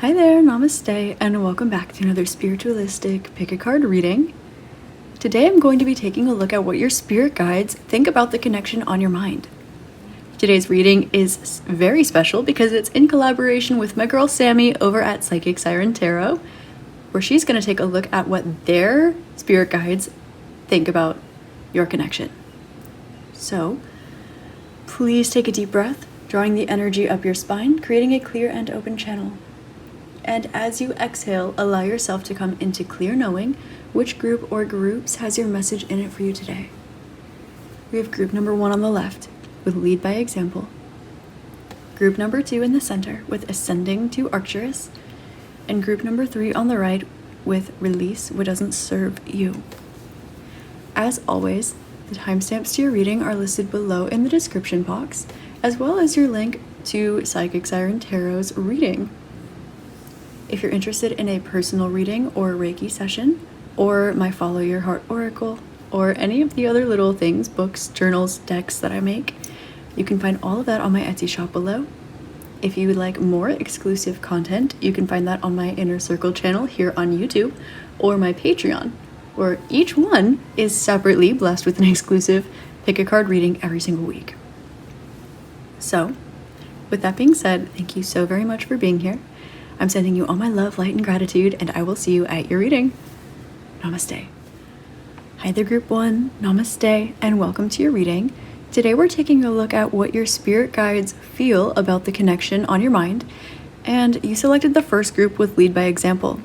Hi there, namaste, and welcome back to another spiritualistic pick a card reading. Today I'm going to be taking a look at what your spirit guides think about the connection on your mind. Today's reading is very special because it's in collaboration with my girl Sammy over at Psychic Siren Tarot, where she's going to take a look at what their spirit guides think about your connection. So, please take a deep breath, drawing the energy up your spine, creating a clear and open channel. And as you exhale, allow yourself to come into clear knowing which group or groups has your message in it for you today. We have group number 1 on the left with lead by example. Group number 2 in the center with ascending to Arcturus. And group number 3 on the right with release what doesn't serve you. As always, the timestamps to your reading are listed below in the description box, as well as your link to Psychic Siren Tarot's reading. If you're interested in a personal reading or Reiki session, or my Follow Your Heart Oracle, or any of the other little things, books, journals, decks that I make, you can find all of that on my Etsy shop below. If you would like more exclusive content, you can find that on my Inner Circle channel here on YouTube, or my Patreon, where each one is separately blessed with an exclusive pick a card reading every single week. So, with that being said, thank you so very much for being here. I'm sending you all my love, light, and gratitude, and I will see you at your reading. Namaste. Hi there, Group 1. Namaste, and welcome to your reading. Today we're taking a look at what your spirit guides feel about the connection on your mind, and you selected the first group with lead by example.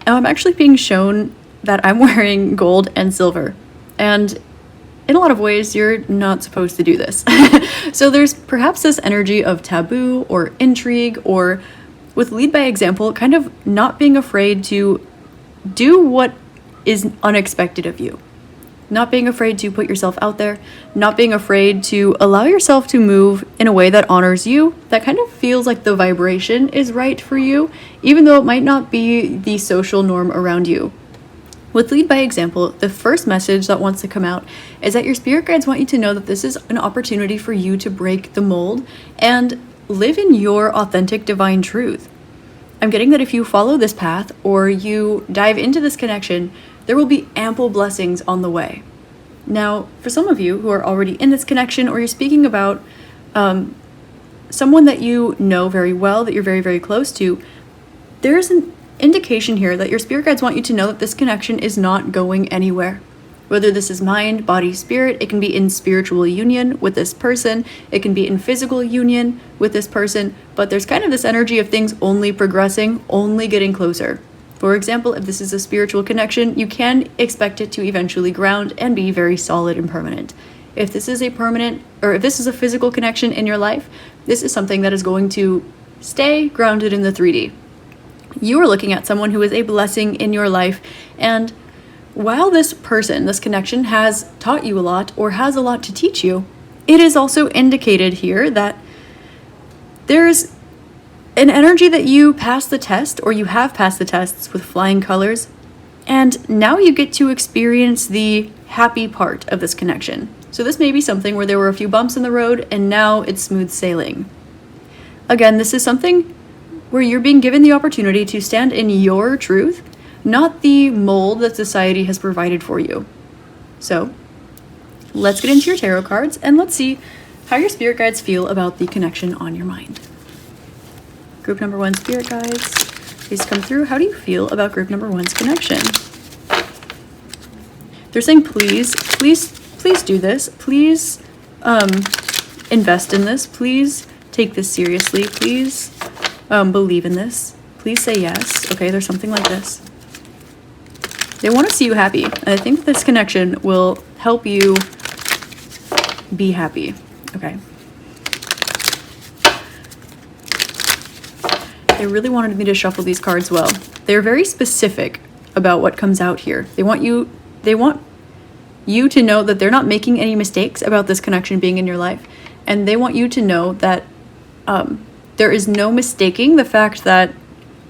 Now I'm actually being shown that I'm wearing gold and silver, and in a lot of ways, you're not supposed to do this. So there's perhaps this energy of taboo or intrigue, or with lead by example, kind of not being afraid to do what is unexpected of you. Not being afraid to put yourself out there, not being afraid to allow yourself to move in a way that honors you, that kind of feels like the vibration is right for you, even though it might not be the social norm around you. With lead by example, the first message that wants to come out is that your spirit guides want you to know that this is an opportunity for you to break the mold and live in your authentic divine truth. I'm getting that if you follow this path or you dive into this connection, there will be ample blessings on the way. Now, for some of you who are already in this connection, or you're speaking about someone that you know very well, that you're very, very close to, there's an indication here that your spirit guides want you to know that this connection is not going anywhere. Whether this is mind, body, spirit, it can be in spiritual union with this person, it can be in physical union with this person, but there's kind of this energy of things only progressing, only getting closer. For example, if this is a spiritual connection, you can expect it to eventually ground and be very solid and permanent. If this is a permanent, or if this is a physical connection in your life, this is something that is going to stay grounded in the 3D. You are looking at someone who is a blessing in your life, and while this person, this connection, has taught you a lot or has a lot to teach you, it is also indicated here that there's an energy that you passed the test, or you have passed the tests with flying colors, and now you get to experience the happy part of this connection. So this may be something where there were a few bumps in the road and now it's smooth sailing. Again, this is something where you're being given the opportunity to stand in your truth, not the mold that society has provided for you. So, let's get into your tarot cards and let's see how your spirit guides feel about the connection on your mind. Group number 1 spirit guides, please come through. How do you feel about group number 1's connection? They're saying please do this. Please invest in this. Please take this seriously. Please believe in this. Please say yes. Okay, there's something like this. They want to see you happy, and I think this connection will help you be happy. Okay. They really wanted me to shuffle these cards well. They're very specific about what comes out here. They want you to know that they're not making any mistakes about this connection being in your life, and they want you to know that there is no mistaking the fact that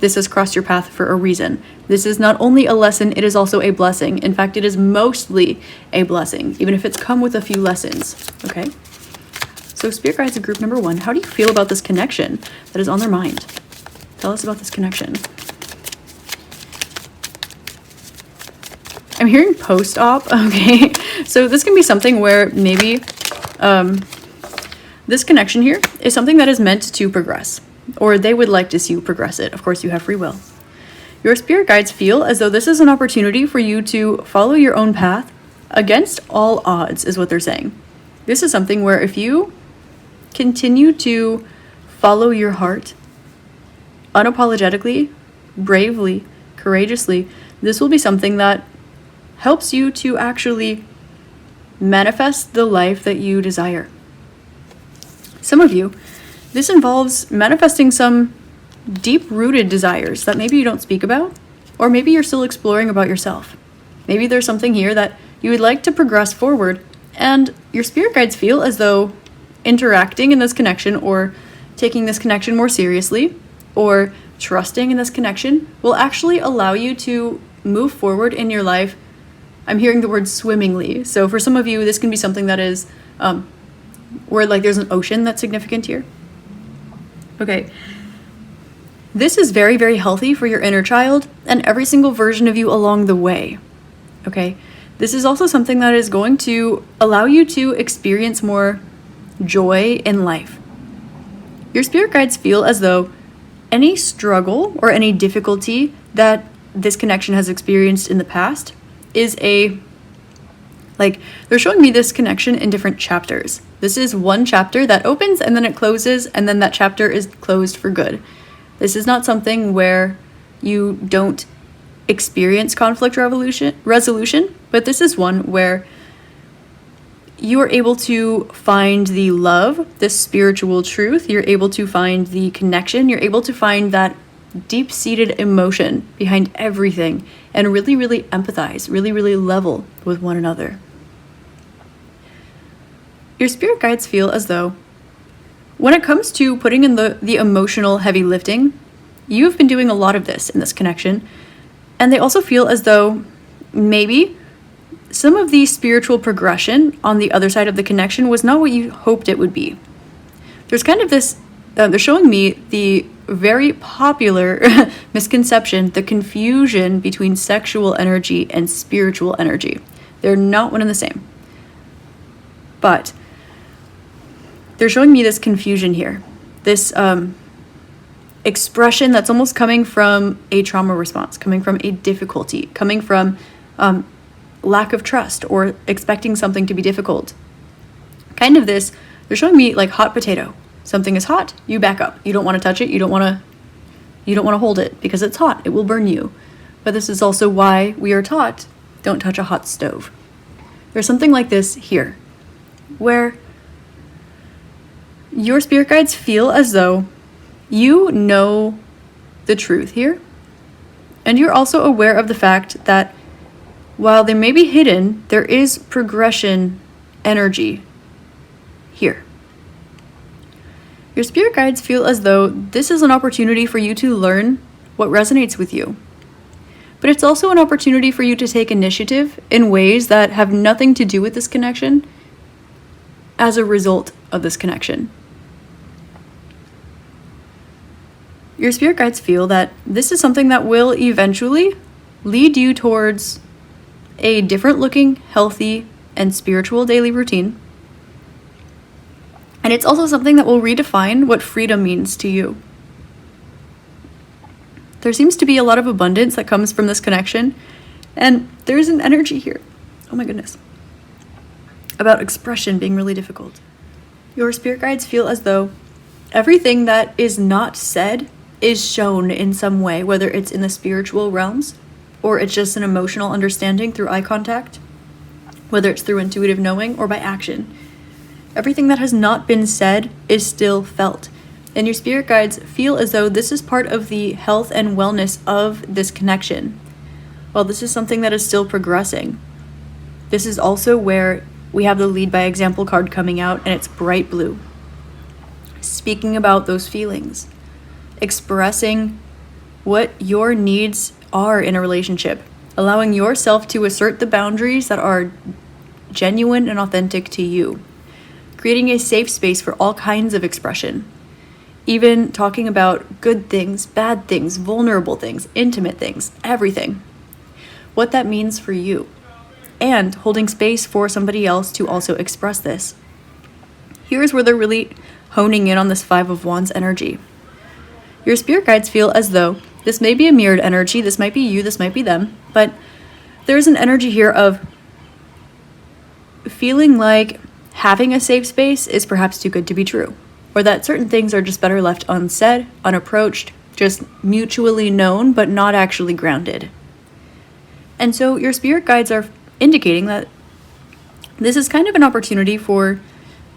this has crossed your path for a reason. This is not only a lesson, it is also a blessing. In fact, it is mostly a blessing, even if it's come with a few lessons, okay? So Spirit Guides in group number 1, how do you feel about this connection that is on their mind? Tell us about this connection. I'm hearing post-op. Okay, so this can be something where maybe this connection here is something that is meant to progress, or they would like to see you progress it. Of course, you have free will. Your spirit guides feel as though this is an opportunity for you to follow your own path against all odds, is what they're saying. This is something where if you continue to follow your heart unapologetically, bravely, courageously, this will be something that helps you to actually manifest the life that you desire. Some of you, this involves manifesting some deep-rooted desires that maybe you don't speak about, or maybe you're still exploring about yourself. Maybe there's something here that you would like to progress forward, and your spirit guides feel as though interacting in this connection or taking this connection more seriously or trusting in this connection will actually allow you to move forward in your life. I'm hearing the word swimmingly. So for some of you, this can be something that is where like there's an ocean that's significant here. Okay. This is very, very healthy for your inner child and every single version of you along the way. Okay. This is also something that is going to allow you to experience more joy in life. Your spirit guides feel as though any struggle or any difficulty that this connection has experienced in the past is they're showing me this connection in different chapters. This is one chapter that opens and then it closes, and then that chapter is closed for good. This is not something where you don't experience conflict resolution, but this is one where you are able to find the love, the spiritual truth. You're able to find the connection. You're able to find that deep-seated emotion behind everything and really, really empathize, really, really level with one another. Your spirit guides feel as though when it comes to putting in the emotional heavy lifting, you've been doing a lot of this in this connection. And they also feel as though maybe some of the spiritual progression on the other side of the connection was not what you hoped it would be. There's kind of this, they're showing me the very popular misconception, the confusion between sexual energy and spiritual energy. They're not one and the same. But they're showing me this confusion here, this expression that's almost coming from a trauma response, coming from a difficulty, coming from lack of trust or expecting something to be difficult. Kind of this, they're showing me like hot potato. Something is hot, you back up. You don't want to touch it, you don't want to hold it because it's hot, it will burn you. But this is also why we are taught, don't touch a hot stove. There's something like this here, where your spirit guides feel as though you know the truth here, and you're also aware of the fact that while they may be hidden, there is progression energy here. Your spirit guides feel as though this is an opportunity for you to learn what resonates with you. But it's also an opportunity for you to take initiative in ways that have nothing to do with this connection as a result of this connection. Your spirit guides feel that this is something that will eventually lead you towards a different looking, healthy, and spiritual daily routine. And it's also something that will redefine what freedom means to you. There seems to be a lot of abundance that comes from this connection, and there's an energy here, oh my goodness, about expression being really difficult. Your spirit guides feel as though everything that is not said is shown in some way, whether it's in the spiritual realms or it's just an emotional understanding through eye contact, whether it's through intuitive knowing or by action. Everything that has not been said is still felt. And your spirit guides feel as though this is part of the health and wellness of this connection. While this is something that is still progressing, this is also where we have the lead by example card coming out, and it's bright blue. Speaking about those feelings, expressing what your needs are in a relationship, allowing yourself to assert the boundaries that are genuine and authentic to you, creating a safe space for all kinds of expression. even talking about good things, bad things, vulnerable things, intimate things, everything. What that means for you. And holding space for somebody else to also express this. Here's where they're really honing in on this Five of Wands energy. Your spirit guides feel as though this may be a mirrored energy, this might be you, this might be them, but there's an energy here of feeling like having a safe space is perhaps too good to be true, or that certain things are just better left unsaid, unapproached, just mutually known, but not actually grounded. And so your spirit guides are indicating that this is kind of an opportunity for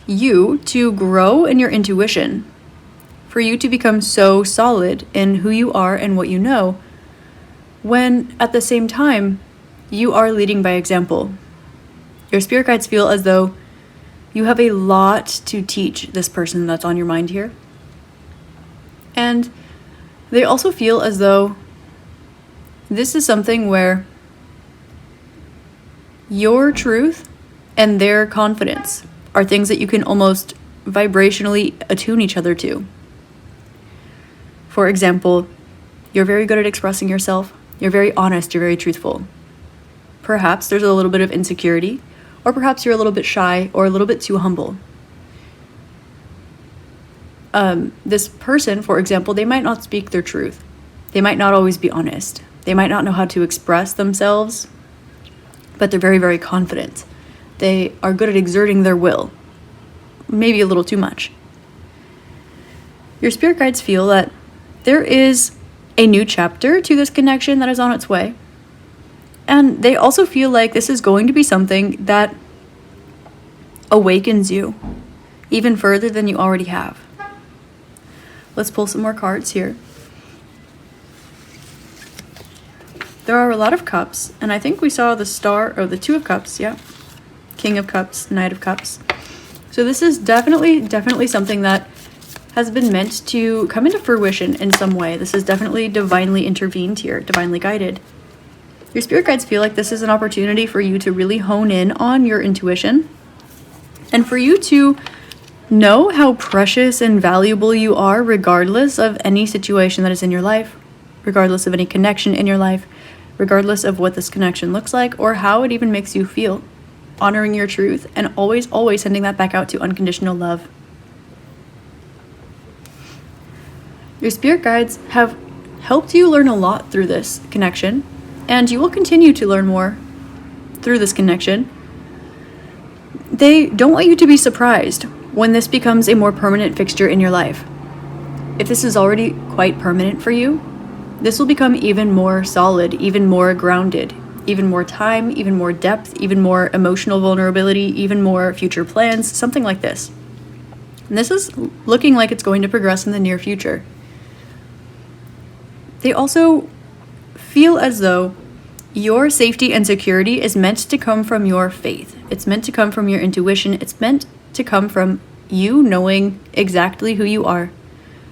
you to grow in your intuition, for you to become so solid in who you are and what you know, when at the same time, you are leading by example. Your spirit guides feel as though you have a lot to teach this person that's on your mind here. And they also feel as though this is something where your truth and their confidence are things that you can almost vibrationally attune each other to. For example, you're very good at expressing yourself, you're very honest, you're very truthful. Perhaps there's a little bit of insecurity, or perhaps you're a little bit shy or a little bit too humble. This person, for example, they might not speak their truth. They might not always be honest. They might not know how to express themselves, but they're very, very confident. They are good at exerting their will, maybe a little too much. Your spirit guides feel that there is a new chapter to this connection that is on its way. And they also feel like this is going to be something that awakens you even further than you already have. Let's pull some more cards here. There are a lot of cups, and I think we saw the star, or the Two of Cups, yeah. King of Cups, Knight of Cups. So this is definitely something that has been meant to come into fruition in some way. This is definitely divinely intervened here, divinely guided. Your spirit guides feel like this is an opportunity for you to really hone in on your intuition and for you to know how precious and valuable you are regardless of any situation that is in your life, regardless of any connection in your life, regardless of what this connection looks like or how it even makes you feel. Honoring your truth and always sending that back out to unconditional love. Your spirit guides have helped you learn a lot through this connection, and you will continue to learn more through this connection. They don't want you to be surprised when this becomes a more permanent fixture in your life. If this is already quite permanent for you, this will become even more solid, even more grounded, even more time, even more depth, even more emotional vulnerability, even more future plans, something like this. And this is looking like it's going to progress in the near future. They also feel as though your safety and security is meant to come from your faith. It's meant to come from your intuition. It's meant to come from you knowing exactly who you are.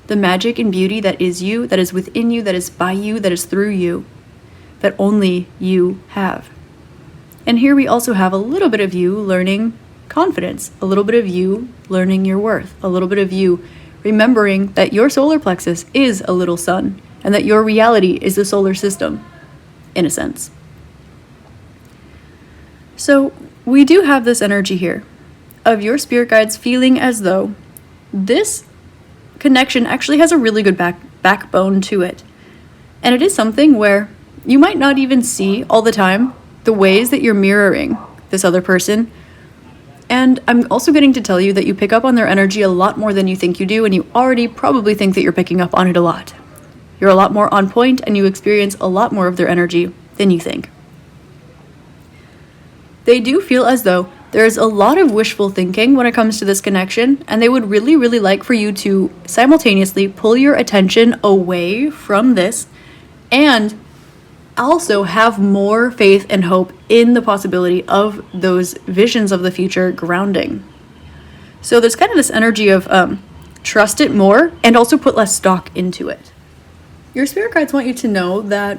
The magic and beauty that is you, that is within you, that is by you, that is through you, that only you have. And here we also have a little bit of you learning confidence, a little bit of you learning your worth, a little bit of you remembering that your solar plexus is a little sun, and that your reality is the solar system, in a sense. So we do have this energy here of your spirit guides feeling as though this connection actually has a really good backbone to it. And it is something where you might not even see all the time the ways that you're mirroring this other person. And I'm also getting to tell you that you pick up on their energy a lot more than you think you do, and you already probably think that you're picking up on it a lot. You're a lot more on point, and you experience a lot more of their energy than you think. They do feel as though there's a lot of wishful thinking when it comes to this connection, and they would really, really like for you to simultaneously pull your attention away from this and also have more faith and hope in the possibility of those visions of the future grounding. So there's kind of this energy of trust it more and also put less stock into it. Your spirit guides want you to know that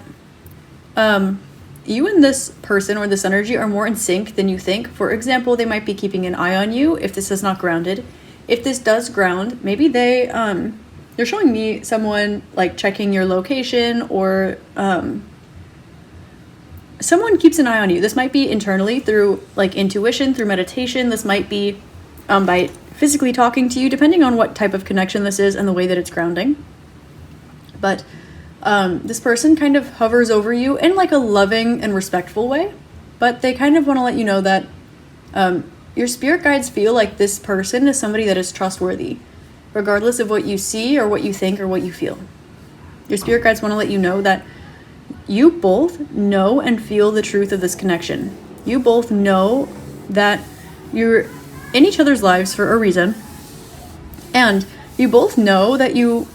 you and this person or this energy are more in sync than you think. For example, they might be keeping an eye on you if this is not grounded. If this does ground, maybe they They're showing me someone like checking your location, or someone keeps an eye on you. This might be internally through like intuition, through meditation. This might be by physically talking to you, depending on what type of connection this is and the way that it's grounding. But this person kind of hovers over you in like a loving and respectful way, but they kind of want to let you know that your spirit guides feel like this person is somebody that is trustworthy, regardless of what you see or what you think or what you feel. Your spirit guides want to let you know that you both know and feel the truth of this connection. You both know that you're in each other's lives for a reason, and you both know that you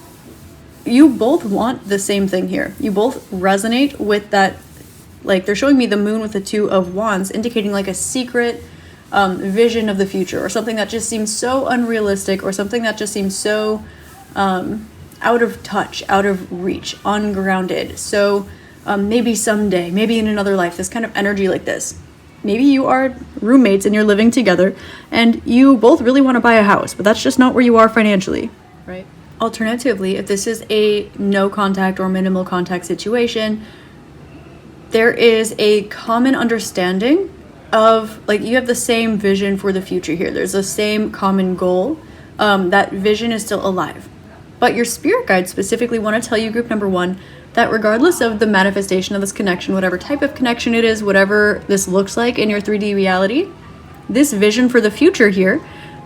both want the same thing here. You both resonate with that. Like, they're showing me the moon with the 2 of wands, indicating like a secret vision of the future, or something that just seems so unrealistic, or something that just seems so out of touch, out of reach, ungrounded. So maybe someday, maybe in another life, this kind of energy like this. Maybe you are roommates and you're living together and you both really want to buy a house, but that's just not where you are financially, right? Alternatively, if this is a no contact or minimal contact situation, there is a common understanding of, like, you have the same vision for the future here. There's the same common goal. That vision is still alive. But your spirit guides specifically want to tell you, group number 1, that regardless of the manifestation of this connection, whatever type of connection it is, whatever this looks like in your 3D reality, this vision for the future here,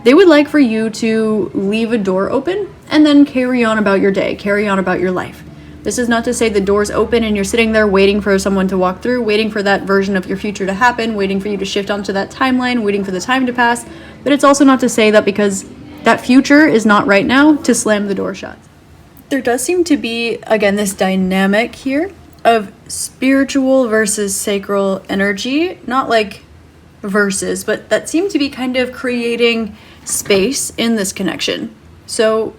they would like for you to leave a door open and then carry on about your day, carry on about your life. This is not to say the door's open and you're sitting there waiting for someone to walk through, waiting for that version of your future to happen, waiting for you to shift onto that timeline, waiting for the time to pass. But it's also not to say that because that future is not right now, to slam the door shut. There does seem to be, again, this dynamic here of spiritual versus sacral energy, not like verses, but that seem to be kind of creating space in this connection. So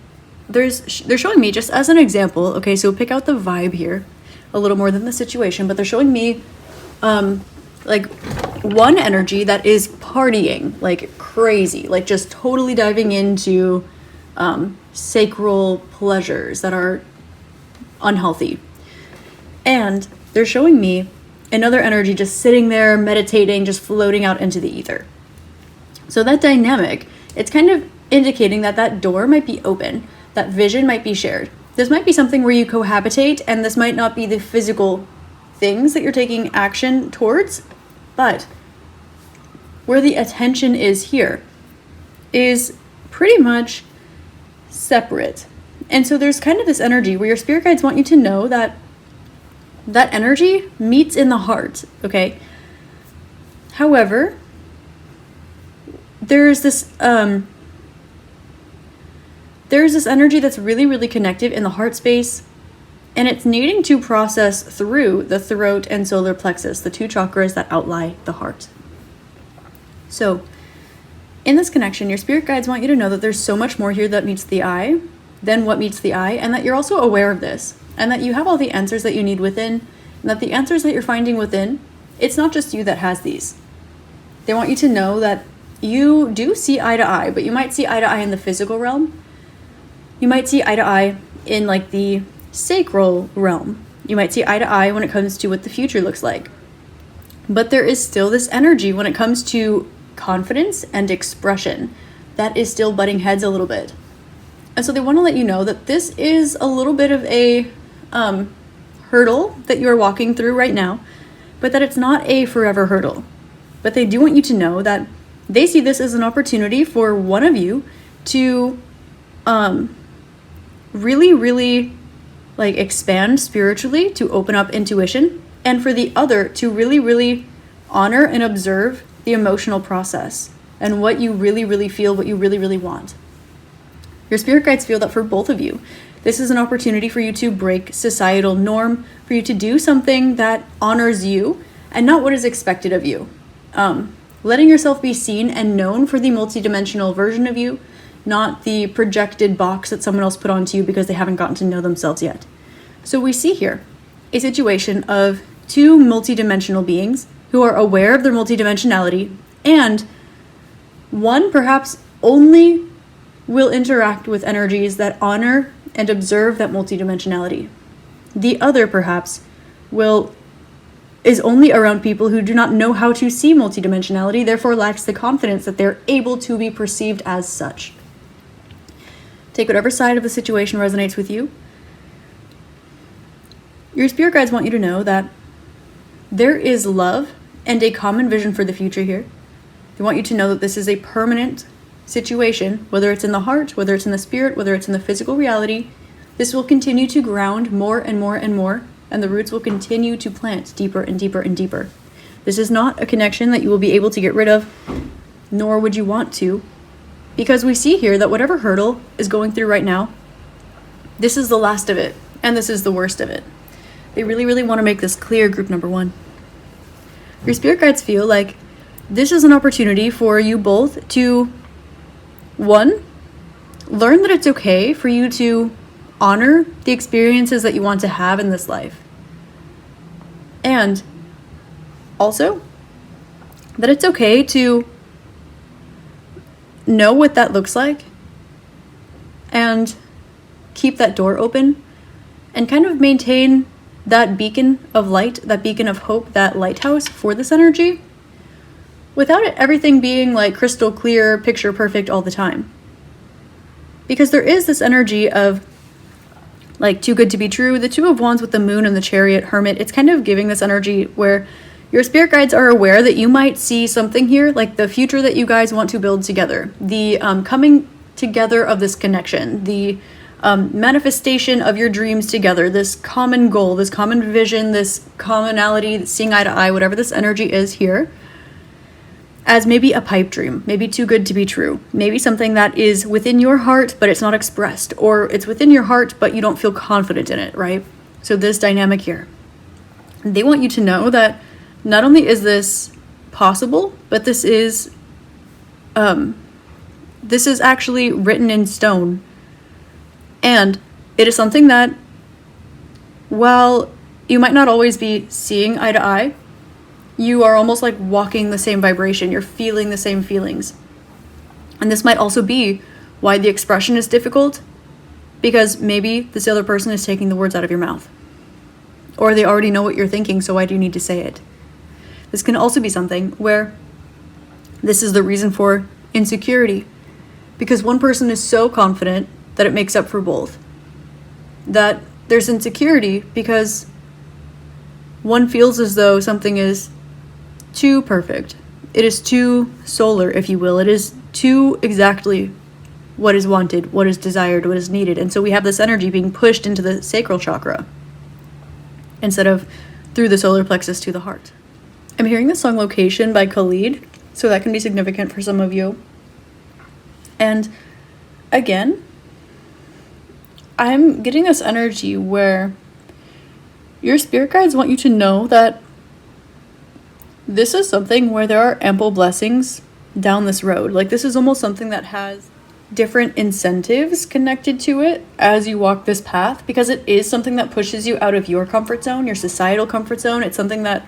they're showing me, just as an example, okay, so pick out the vibe here a little more than the situation, but they're showing me like one energy that is partying like crazy, like just totally diving into sacral pleasures that are unhealthy. And they're showing me another energy just sitting there meditating, just floating out into the ether. So that dynamic, it's kind of indicating that that door might be open, that vision might be shared. This might be something where you cohabitate, and this might not be the physical things that you're taking action towards, but where the attention is here is pretty much separate. And so there's kind of this energy where your spirit guides want you to know that that energy meets in the heart, okay? However, there's this energy that's really, really connected in the heart space, and it's needing to process through the throat and solar plexus, the 2 chakras that outlie the heart. So in this connection, your spirit guides want you to know that there's so much more here that meets the eye than what meets the eye, and that you're also aware of this, and that you have all the answers that you need within, and that the answers that you're finding within, it's not just you that has these. They want you to know that you do see eye to eye, but you might see eye to eye in the physical realm. You might see eye to eye in like the sacral realm. You might see eye to eye when it comes to what the future looks like. But there is still this energy when it comes to confidence and expression that is still butting heads a little bit. And so they want to let you know that this is a little bit of a hurdle that you're walking through right now, but that it's not a forever hurdle. But they do want you to know that they see this as an opportunity for one of you to really, really like expand spiritually, to open up intuition, and for the other to really, really honor and observe the emotional process and what you really, really feel, what you really, really want. Your spirit guides feel that for both of you, this is an opportunity for you to break societal norm, for you to do something that honors you and not what is expected of you. Letting yourself be seen and known for the multidimensional version of you, not the projected box that someone else put onto you because they haven't gotten to know themselves yet. So we see here a situation of 2 multidimensional beings who are aware of their multidimensionality, and one perhaps only will interact with energies that honor and observe that multidimensionality. The other, perhaps, is only around people who do not know how to see multidimensionality, therefore lacks the confidence that they're able to be perceived as such. Take whatever side of the situation resonates with you. Your spirit guides want you to know that there is love and a common vision for the future here. They want you to know that this is a permanent situation, whether it's in the heart, whether it's in the spirit, whether it's in the physical reality. This will continue to ground more and more and more, and the roots will continue to plant deeper and deeper and deeper. This is not a connection that you will be able to get rid of, nor would you want to, because we see here that whatever hurdle is going through right now, this is the last of it, and this is the worst of it. They really, really want to make this clear, group number one. Your spirit guides feel like this is an opportunity for you both to, one, learn that it's okay for you to honor the experiences that you want to have in this life. And also, that it's okay to know what that looks like and keep that door open and kind of maintain that beacon of light, that beacon of hope, that lighthouse for this energy, without everything being like crystal clear, picture perfect all the time. Because there is this energy of like too good to be true. The Two of Wands with the Moon and the Chariot, Hermit, it's kind of giving this energy where your spirit guides are aware that you might see something here, like the future that you guys want to build together, the coming together of this connection, the manifestation of your dreams together, this common goal, this common vision, this commonality, seeing eye to eye, whatever this energy is here, as maybe a pipe dream, maybe too good to be true, maybe something that is within your heart but it's not expressed, or it's within your heart but you don't feel confident in it, right? So this dynamic here, they want you to know that not only is this possible, but this is actually written in stone. And it is something that, while you might not always be seeing eye to eye, you are almost like walking the same vibration. You're feeling the same feelings. And this might also be why the expression is difficult, because maybe this other person is taking the words out of your mouth. Or they already know what you're thinking, so why do you need to say it? This can also be something where this is the reason for insecurity, because one person is so confident that it makes up for both. That there's insecurity because one feels as though something is too perfect. It is too solar, if you will. It is too exactly what is wanted, what is desired, what is needed. And so we have this energy being pushed into the sacral chakra instead of through the solar plexus to the heart. I'm hearing the song Location by Colleen, so that can be significant for some of you. And again, I'm getting this energy where your spirit guides want you to know that this is something where there are ample blessings down this road. Like, this is almost something that has different incentives connected to it as you walk this path, because it is something that pushes you out of your comfort zone, your societal comfort zone. It's something that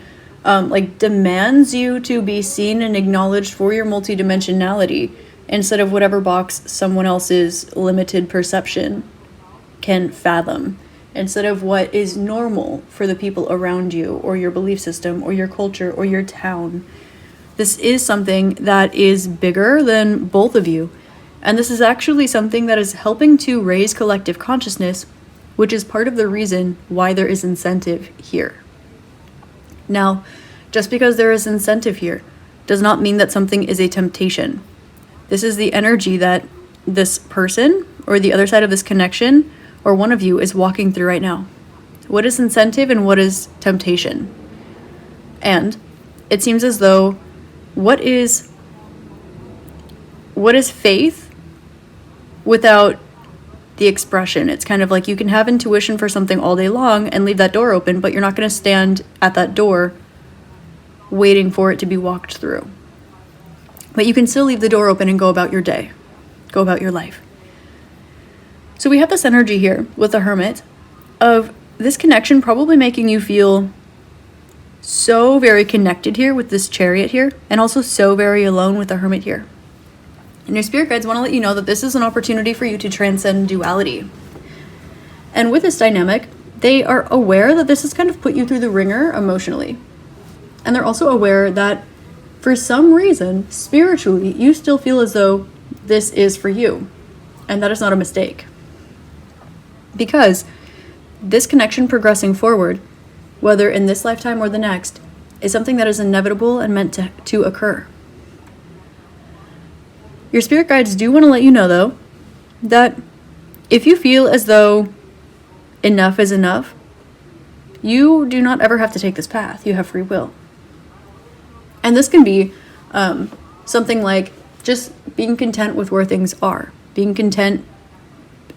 demands you to be seen and acknowledged for your multidimensionality instead of whatever box someone else's limited perception can fathom, instead of what is normal for the people around you or your belief system or your culture or your town. This is something that is bigger than both of you. And this is actually something that is helping to raise collective consciousness, which is part of the reason why there is incentive here. Now, just because there is incentive here does not mean that something is a temptation. This is the energy that this person or the other side of this connection or one of you is walking through right now. What is incentive and what is temptation? And it seems as though what is faith without the expression? It's kind of like you can have intuition for something all day long and leave that door open, but you're not going to stand at that door waiting for it to be walked through. But you can still leave the door open and go about your day, go about your life. So we have this energy here with the Hermit of this connection probably making you feel so very connected here with this Chariot here, and also so very alone with the Hermit here. And your spirit guides want to let you know that this is an opportunity for you to transcend duality. And with this dynamic, they are aware that this has kind of put you through the ringer emotionally. And they're also aware that for some reason, spiritually, you still feel as though this is for you. And that is not a mistake. Because this connection progressing forward, whether in this lifetime or the next, is something that is inevitable and meant to occur. Your spirit guides do want to let you know, though, that if you feel as though enough is enough, you do not ever have to take this path. You have free will. And this can be something like just being content with where things are, being content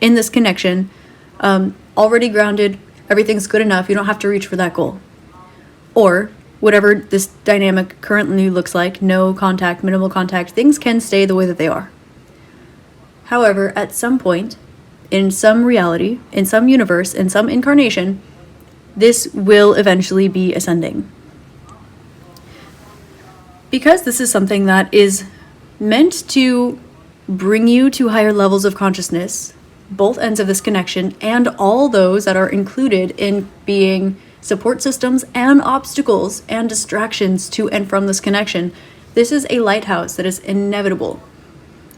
in this connection, already grounded, everything's good enough, you don't have to reach for that goal. Or whatever this dynamic currently looks like, no contact, minimal contact, things can stay the way that they are. However, at some point, in some reality, in some universe, in some incarnation, this will eventually be ascending. Because this is something that is meant to bring you to higher levels of consciousness, both ends of this connection, and all those that are included in being support systems and obstacles and distractions to and from this connection, this is a lighthouse that is inevitable.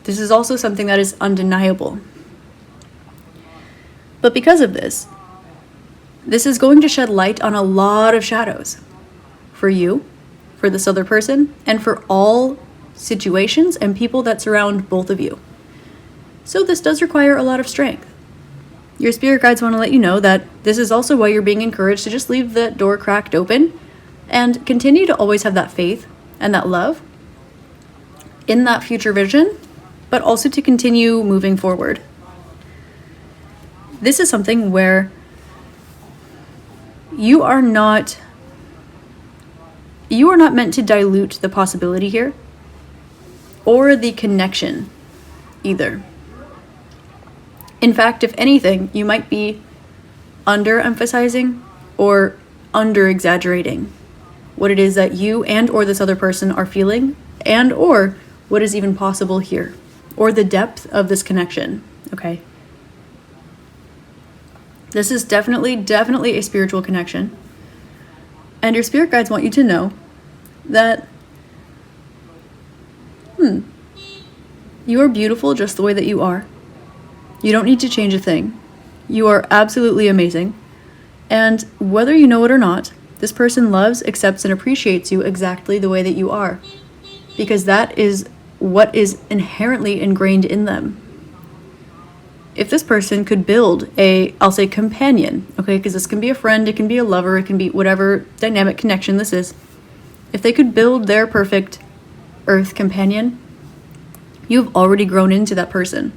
This is also something that is undeniable. But because of this is going to shed light on a lot of shadows for you, for this other person, and for all situations and people that surround both of you. So this does require a lot of strength. Your spirit guides want to let you know that this is also why you're being encouraged to just leave the door cracked open and continue to always have that faith and that love in that future vision, but also to continue moving forward. This is something where you are not meant to dilute the possibility here or the connection either. In fact, if anything, you might be underemphasizing or under-exaggerating what it is that you and or this other person are feeling and or what is even possible here or the depth of this connection, okay? This is definitely a spiritual connection. And your spirit guides want you to know that you are beautiful just the way that you are. You don't need to change a thing. You are absolutely amazing. And whether you know it or not, this person loves, accepts, and appreciates you exactly the way that you are. Because that is what is inherently ingrained in them. If this person could build I'll say companion, okay, because this can be a friend, it can be a lover, it can be whatever dynamic connection this is. If they could build their perfect earth companion, you've already grown into that person.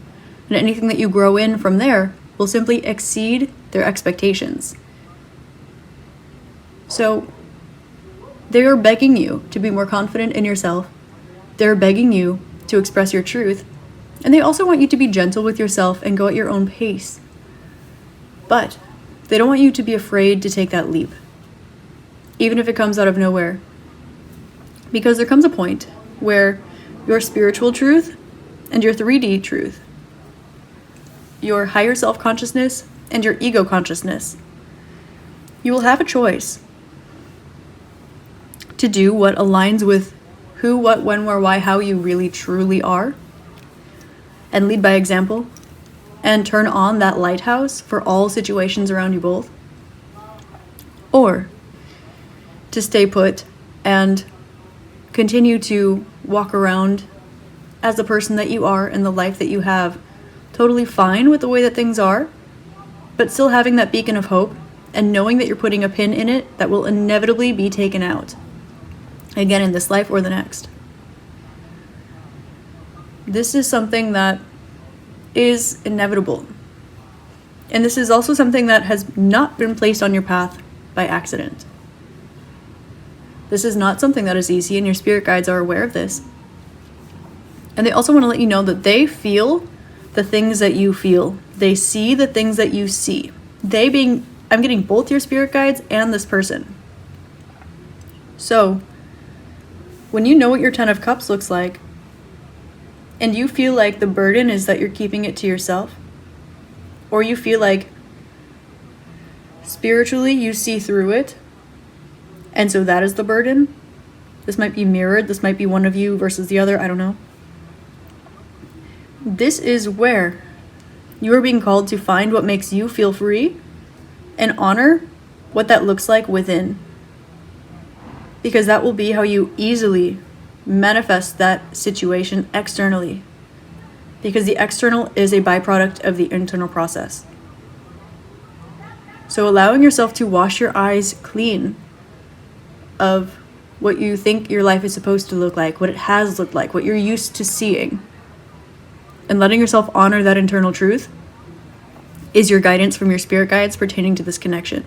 And anything that you grow in from there will simply exceed their expectations. So they are begging you to be more confident in yourself. They're begging you to express your truth. And they also want you to be gentle with yourself and go at your own pace. But they don't want you to be afraid to take that leap, even if it comes out of nowhere. Because there comes a point where your spiritual truth and your 3D truth, your higher self-consciousness and your ego consciousness, you will have a choice to do what aligns with who, what, when, where, why, how you really truly are, and lead by example, and turn on that lighthouse for all situations around you both, or to stay put and continue to walk around as the person that you are and the life that you have, totally fine with the way that things are, but still having that beacon of hope and knowing that you're putting a pin in it that will inevitably be taken out, again in this life or the next. This is something that is inevitable. And this is also something that has not been placed on your path by accident. This is not something that is easy, and your spirit guides are aware of this. And they also want to let you know that they feel the things that you feel. They see the things that you see. They being, I'm getting both your spirit guides and this person. So, when you know what your 10 of Cups looks like, and you feel like the burden is that you're keeping it to yourself, or you feel like spiritually you see through it, and so that is the burden. This might be mirrored. This might be one of you versus the other. I don't know. This is where you are being called to find what makes you feel free and honor what that looks like within. Because that will be how you easily manifest that situation externally. Because the external is a byproduct of the internal process. So allowing yourself to wash your eyes clean of what you think your life is supposed to look like, what it has looked like, what you're used to seeing, and letting yourself honor that internal truth is your guidance from your spirit guides pertaining to this connection.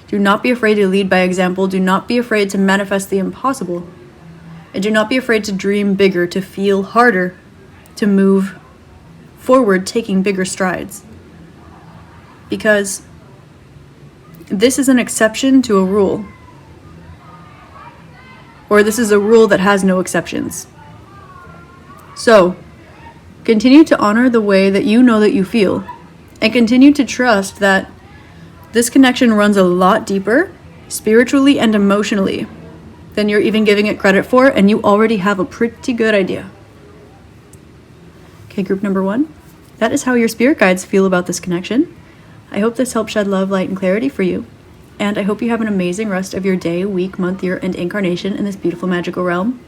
Do not be afraid to lead by example. Do not be afraid to manifest the impossible. And do not be afraid to dream bigger, to feel harder, to move forward, taking bigger strides. Because this is an exception to a rule. Or this is a rule that has no exceptions. So, continue to honor the way that you know that you feel, and continue to trust that this connection runs a lot deeper, spiritually and emotionally, than you're even giving it credit for, and you already have a pretty good idea. Okay, group number 1. That is how your spirit guides feel about this connection. I hope this helped shed love, light, and clarity for you. And I hope you have an amazing rest of your day, week, month, year, and incarnation in this beautiful magical realm.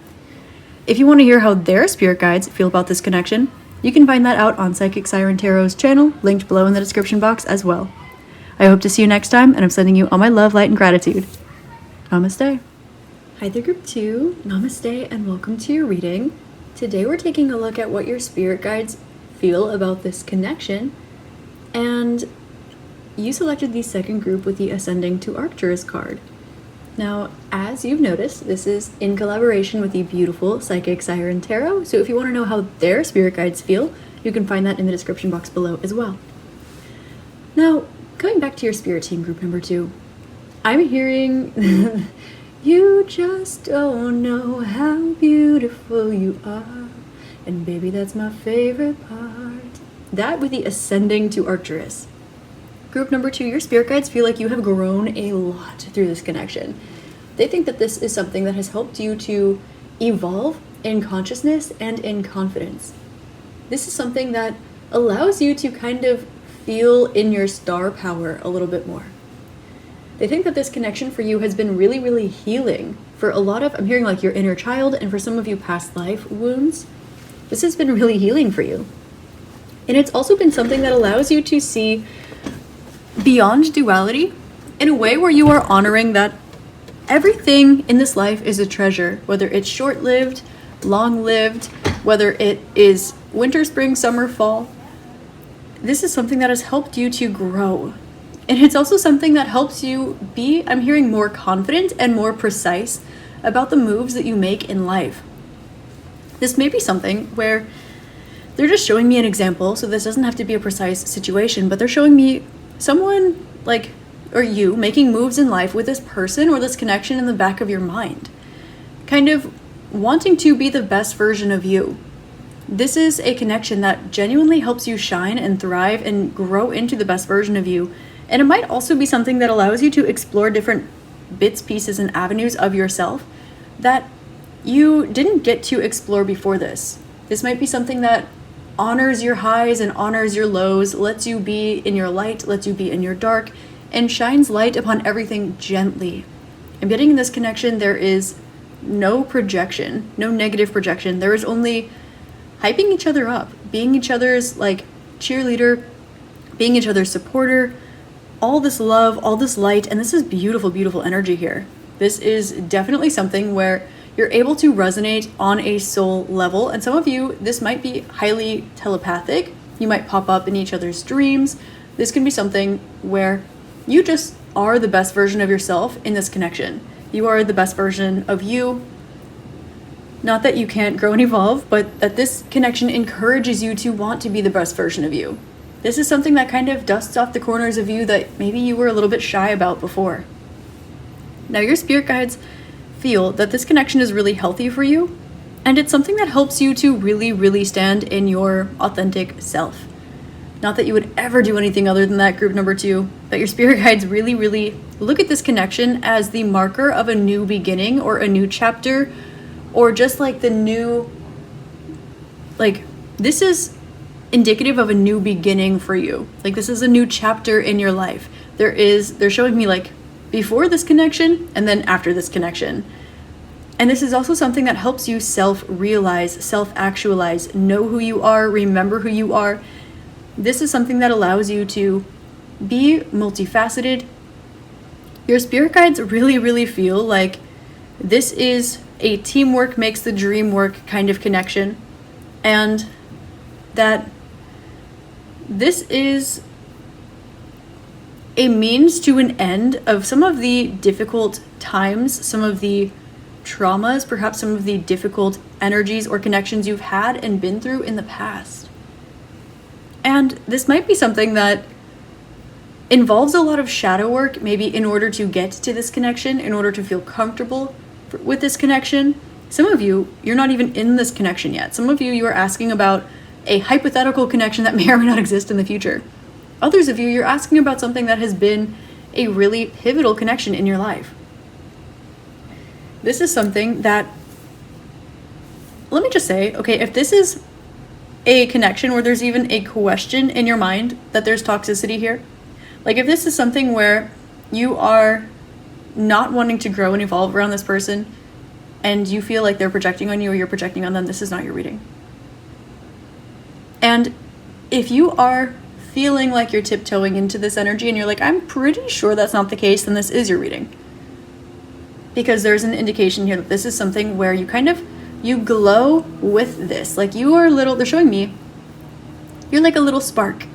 If you want to hear how their spirit guides feel about this connection, you can find that out on Psychic Siren Tarot's channel, linked below in the description box as well. I hope to see you next time, and I'm sending you all my love, light, and gratitude. Namaste. Hi there, group 2. Namaste, and welcome to your reading. Today we're taking a look at what your spirit guides feel about this connection, and you selected the second group with the Ascending to Arcturus card. Now, as you've noticed, this is in collaboration with the beautiful Psychic Siren Tarot, so if you want to know how their spirit guides feel, you can find that in the description box below as well. Now, going back to your spirit team, group number 2, I'm hearing, you just don't know how beautiful you are, and baby, that's my favorite part. That with the Ascending to Arcturus. Group number 2, your spirit guides feel like you have grown a lot through this connection. They think that this is something that has helped you to evolve in consciousness and in confidence. This is something that allows you to kind of feel in your star power a little bit more. They think that this connection for you has been really, really healing for a lot of, I'm hearing like your inner child, and for some of you past life wounds. This has been really healing for you. And it's also been something that allows you to see beyond duality in a way where you are honoring that everything in this life is a treasure, whether it's short-lived, long-lived, whether it is winter, spring, summer, fall. This is something that has helped you to grow. And it's also something that helps you be, I'm hearing, more confident and more precise about the moves that you make in life. This may be something where they're just showing me an example, so this doesn't have to be a precise situation, but they're showing me someone like, or you, making moves in life with this person or this connection in the back of your mind. Kind of wanting to be the best version of you. This is a connection that genuinely helps you shine and thrive and grow into the best version of you. And it might also be something that allows you to explore different bits, pieces, and avenues of yourself that you didn't get to explore before this. This might be something that honors your highs and honors your lows, lets you be in your light, lets you be in your dark, and shines light upon everything gently. I'm getting in this connection, there is no projection, no negative projection. There is only hyping each other up, being each other's like cheerleader, being each other's supporter, all this love, all this light, and this is beautiful, beautiful energy here. This is definitely something where you're able to resonate on a soul level, and some of you, this might be highly telepathic. You might pop up in each other's dreams. This can be something where you just are the best version of yourself in this connection. You are the best version of you. Not that you can't grow and evolve, but that this connection encourages you to want to be the best version of you. This is something that kind of dusts off the corners of you that maybe you were a little bit shy about before. Now, your spirit guides feel that this connection is really healthy for you, and it's something that helps you to really, really stand in your authentic self. Not that you would ever do anything other than that, group number 2, but your spirit guides really, really look at this connection as the marker of a new beginning or a new chapter, or just like the new, like, this is indicative of a new beginning for you. Like, this is a new chapter in your life. They're showing me like before this connection and then after this connection. And this is also something that helps you self-realize, self-actualize, know who you are, remember who you are. This is something that allows you to be multifaceted. Your spirit guides really, really feel like this is a teamwork makes the dream work kind of connection. And that this is a means to an end of some of the difficult times, some of the traumas, perhaps some of the difficult energies or connections you've had and been through in the past. And this might be something that involves a lot of shadow work, maybe in order to get to this connection, in order to feel comfortable with this connection. Some of you, you're not even in this connection yet. Some of you, you are asking about a hypothetical connection that may or may not exist in the future. Others of you, you're asking about something that has been a really pivotal connection in your life. This is something that, let me just say, okay, if this is a connection where there's even a question in your mind that there's toxicity here, like if this is something where you are not wanting to grow and evolve around this person and you feel like they're projecting on you or you're projecting on them, this is not your reading. And if you are feeling like you're tiptoeing into this energy and you're like, I'm pretty sure that's not the case, then this is your reading. Because there's an indication here that this is something where you glow with this. Like you are they're showing me, you're like a little spark.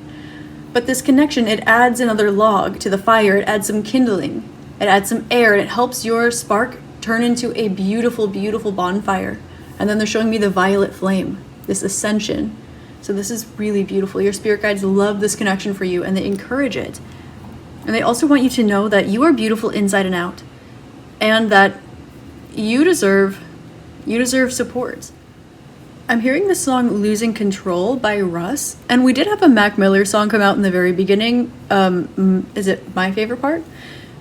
But this connection, it adds another log to the fire. It adds some kindling. It adds some air, and it helps your spark turn into a beautiful, beautiful bonfire. And then they're showing me the violet flame, this ascension. So this is really beautiful. Your spirit guides love this connection for you, and they encourage it. And they also want you to know that you are beautiful inside and out, and that you deserve support. I'm hearing the song Losing Control by Russ, and we did have a Mac Miller song come out in the very beginning. Is it my favorite part?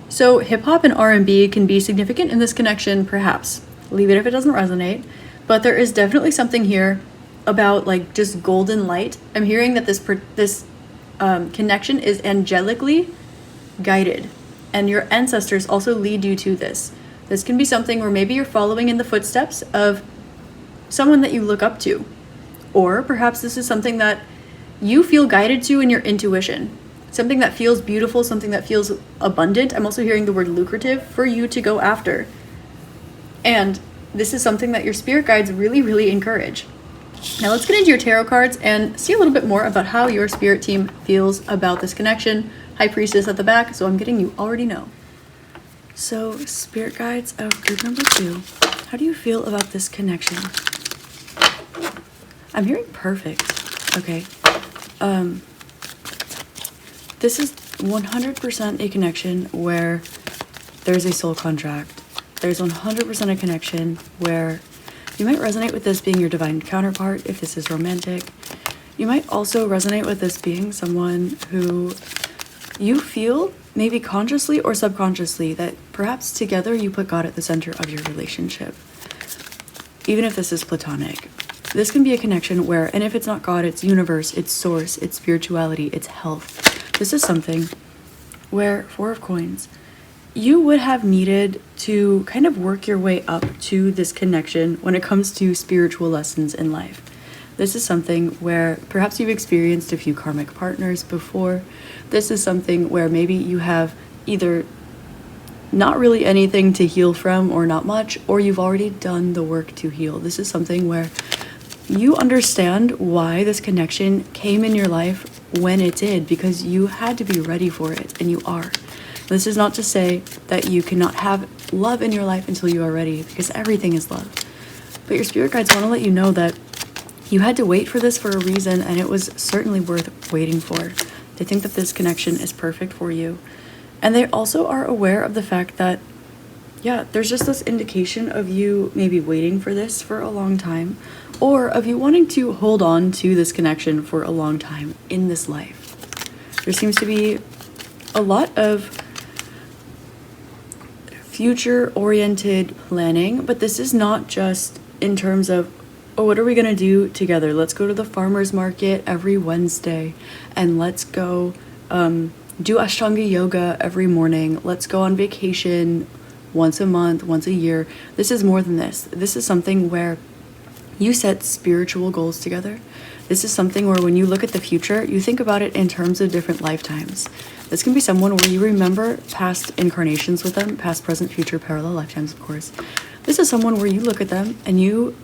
So hip-hop and R&B can be significant in this connection, perhaps. Leave it if it doesn't resonate. But there is definitely something here about like just golden light. I'm hearing that this connection is angelically guided, and your ancestors also lead you to this. This can be something where maybe you're following in the footsteps of someone that you look up to, or perhaps this is something that you feel guided to in your intuition, something that feels beautiful, something that feels abundant. I'm also hearing the word lucrative for you to go after, and this is something that your spirit guides really, really encourage. Now let's get into your tarot cards and see a little bit more about how your spirit team feels about this connection. High Priestess at the back, so I'm getting you already know. So, spirit guides of group number 2, how do you feel about this connection? I'm hearing perfect. Okay. This is 100% a connection where there's a soul contract. There's 100% a connection where you might resonate with this being your divine counterpart if this is romantic. You might also resonate with this being someone who you feel, maybe consciously or subconsciously, that perhaps together you put God at the center of your relationship. Even if this is platonic. This can be a connection where, and if it's not God, it's universe, it's source, it's spirituality, it's health. This is something where, 4 of Coins, you would have needed to kind of work your way up to this connection when it comes to spiritual lessons in life. This is something where perhaps you've experienced a few karmic partners before. This is something where maybe you have either not really anything to heal from or not much, or you've already done the work to heal. This is something where you understand why this connection came in your life when it did, because you had to be ready for it, and you are. This is not to say that you cannot have love in your life until you are ready, because everything is love. But your spirit guides want to let you know that you had to wait for this for a reason, and it was certainly worth waiting for. They think that this connection is perfect for you. And they also are aware of the fact that, yeah, there's just this indication of you maybe waiting for this for a long time, or of you wanting to hold on to this connection for a long time in this life. There seems to be a lot of future-oriented planning, but this is not just in terms of, oh, what are we gonna do together? Let's go to the farmer's market every Wednesday, and let's go do Ashtanga yoga every morning. Let's go on vacation once a month, once a year. This is more than this. This is something where you set spiritual goals together. This is something where when you look at the future, you think about it in terms of different lifetimes. This can be someone where you remember past incarnations with them, past, present, future, parallel lifetimes, of course. This is someone where you look at them and you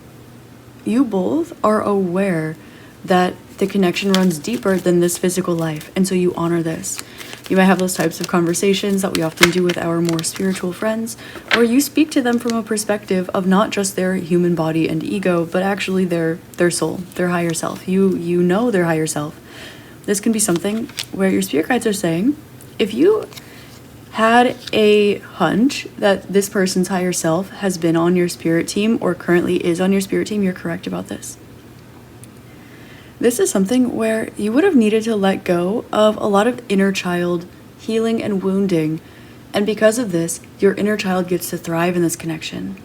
both are aware that the connection runs deeper than this physical life, and so you honor this. You might have those types of conversations that we often do with our more spiritual friends, where you speak to them from a perspective of not just their human body and ego, but actually their soul, their higher self. You know their higher self. This can be something where your spirit guides are saying, if you had a hunch that this person's higher self has been on your spirit team or currently is on your spirit team, you're correct about this. This is something where you would have needed to let go of a lot of inner child healing and wounding, and because of this, your inner child gets to thrive in this connection.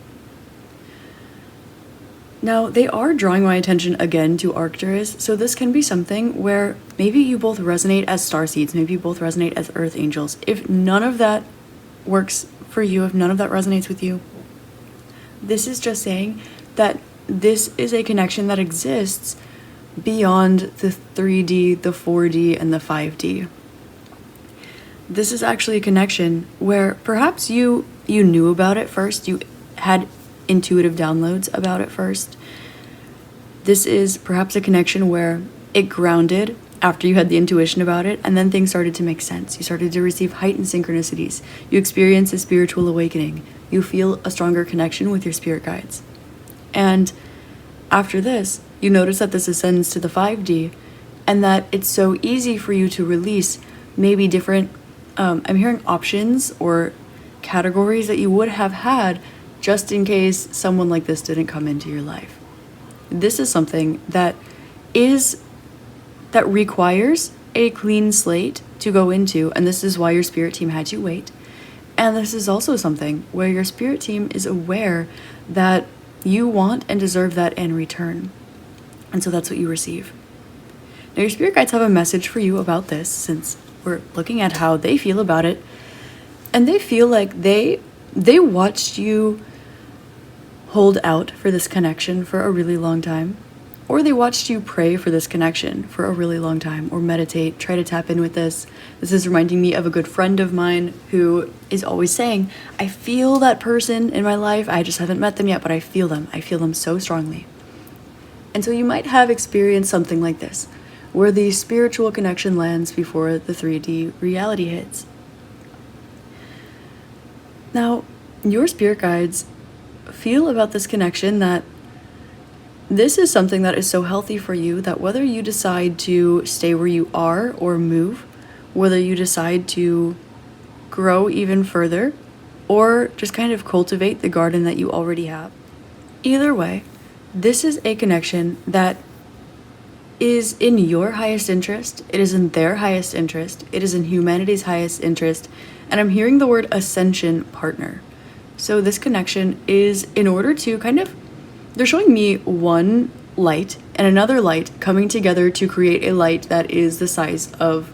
Now, they are drawing my attention again to Arcturus, so this can be something where maybe you both resonate as starseeds, maybe you both resonate as earth angels. If none of that works for you, if none of that resonates with you, this is just saying that this is a connection that exists beyond the 3D, the 4D, and the 5D. This is actually a connection where perhaps you knew about it first, you had intuitive downloads about it first. This is perhaps a connection where it grounded after you had the intuition about it, and then things started to make sense. You started to receive heightened synchronicities. You experience a spiritual awakening. You feel a stronger connection with your spirit guides. And after this, you notice that this ascends to the 5D, and that it's so easy for you to release maybe different, I'm hearing options or categories that you would have had just in case someone like this didn't come into your life. This is something that requires a clean slate to go into, and this is why your spirit team had you wait. And this is also something where your spirit team is aware that you want and deserve that in return. And so that's what you receive. Now, your spirit guides have a message for you about this, since we're looking at how they feel about it. And they feel like they watched you hold out for this connection for a really long time, or they watched you pray for this connection for a really long time, or meditate, try to tap in with this. This is reminding me of a good friend of mine who is always saying, I feel that person in my life, I just haven't met them yet, but I feel them so strongly. And so you might have experienced something like this, where the spiritual connection lands before the 3D reality hits. Now, your spirit guides feel about this connection that this is something that is so healthy for you that whether you decide to stay where you are or move, whether you decide to grow even further, or just kind of cultivate the garden that you already have, either way, this is a connection that is in your highest interest, it is in their highest interest, it is in humanity's highest interest, and I'm hearing the word ascension partner. So this connection is in order to they're showing me one light and another light coming together to create a light that is the size of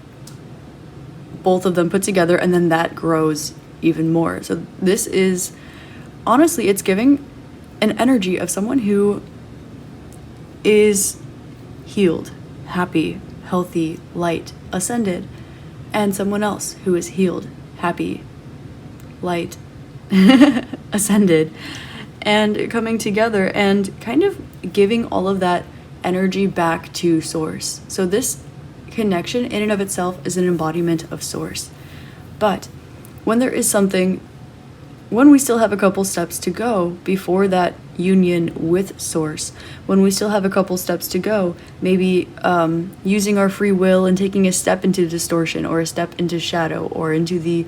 both of them put together, and then that grows even more. So this is, honestly, it's giving an energy of someone who is healed, happy, healthy, light, ascended, and someone else who is healed, happy, light, ascended, and coming together and kind of giving all of that energy back to source. So this connection in and of itself is an embodiment of source. But when there is something, when we still have a couple steps to go before that union with source, when we still have a couple steps to go, maybe using our free will and taking a step into distortion or a step into shadow or into the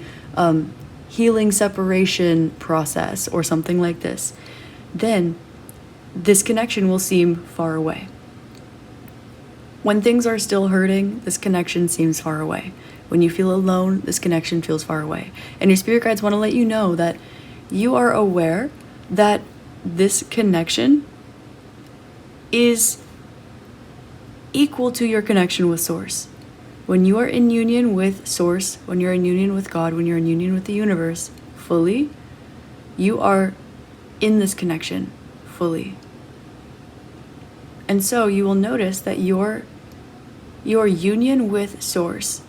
healing separation process or something like this, then this connection will seem far away. When things are still hurting, this connection seems far away. When you feel alone, this connection feels far away. And your spirit guides want to let you know that you are aware that this connection is equal to your connection with Source. When you are in union with Source, when you're in union with God, when you're in union with the universe fully, you are in this connection fully. And so you will notice that your union with Source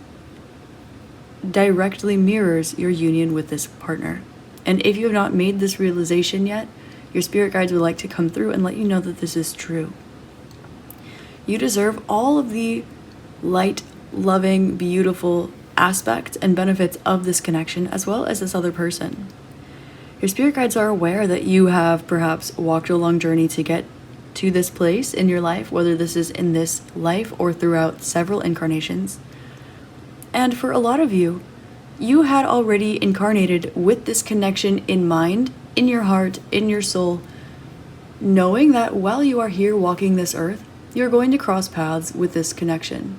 directly mirrors your union with this partner. And if you have not made this realization yet, your spirit guides would like to come through and let you know that this is true. You deserve all of the light, loving, beautiful aspects and benefits of this connection, as well as this other person. Your spirit guides are aware that you have perhaps walked a long journey to get to this place in your life, whether this is in this life or throughout several incarnations. And for a lot of you, you had already incarnated with this connection in mind, in your heart, in your soul, knowing that while you are here walking this earth, you're going to cross paths with this connection.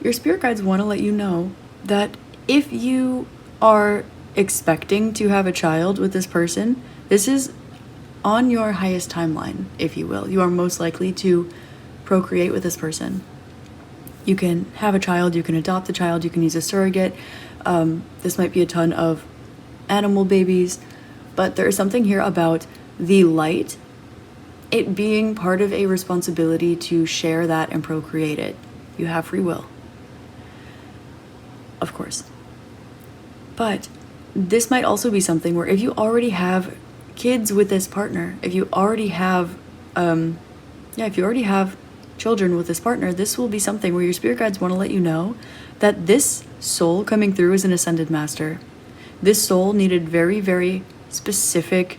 Your spirit guides want to let you know that if you are expecting to have a child with this person, this is on your highest timeline, if you will. You are most likely to procreate with this person. You can have a child, you can adopt a child, you can use a surrogate. This might be a ton of animal babies, but there is something here about the light, it being part of a responsibility to share that and procreate it. You have free will, of course. But this might also be something where if you already have kids with this partner, if you already have children with this partner, this will be something where your spirit guides want to let you know that this soul coming through is an ascended master. This soul needed very, very specific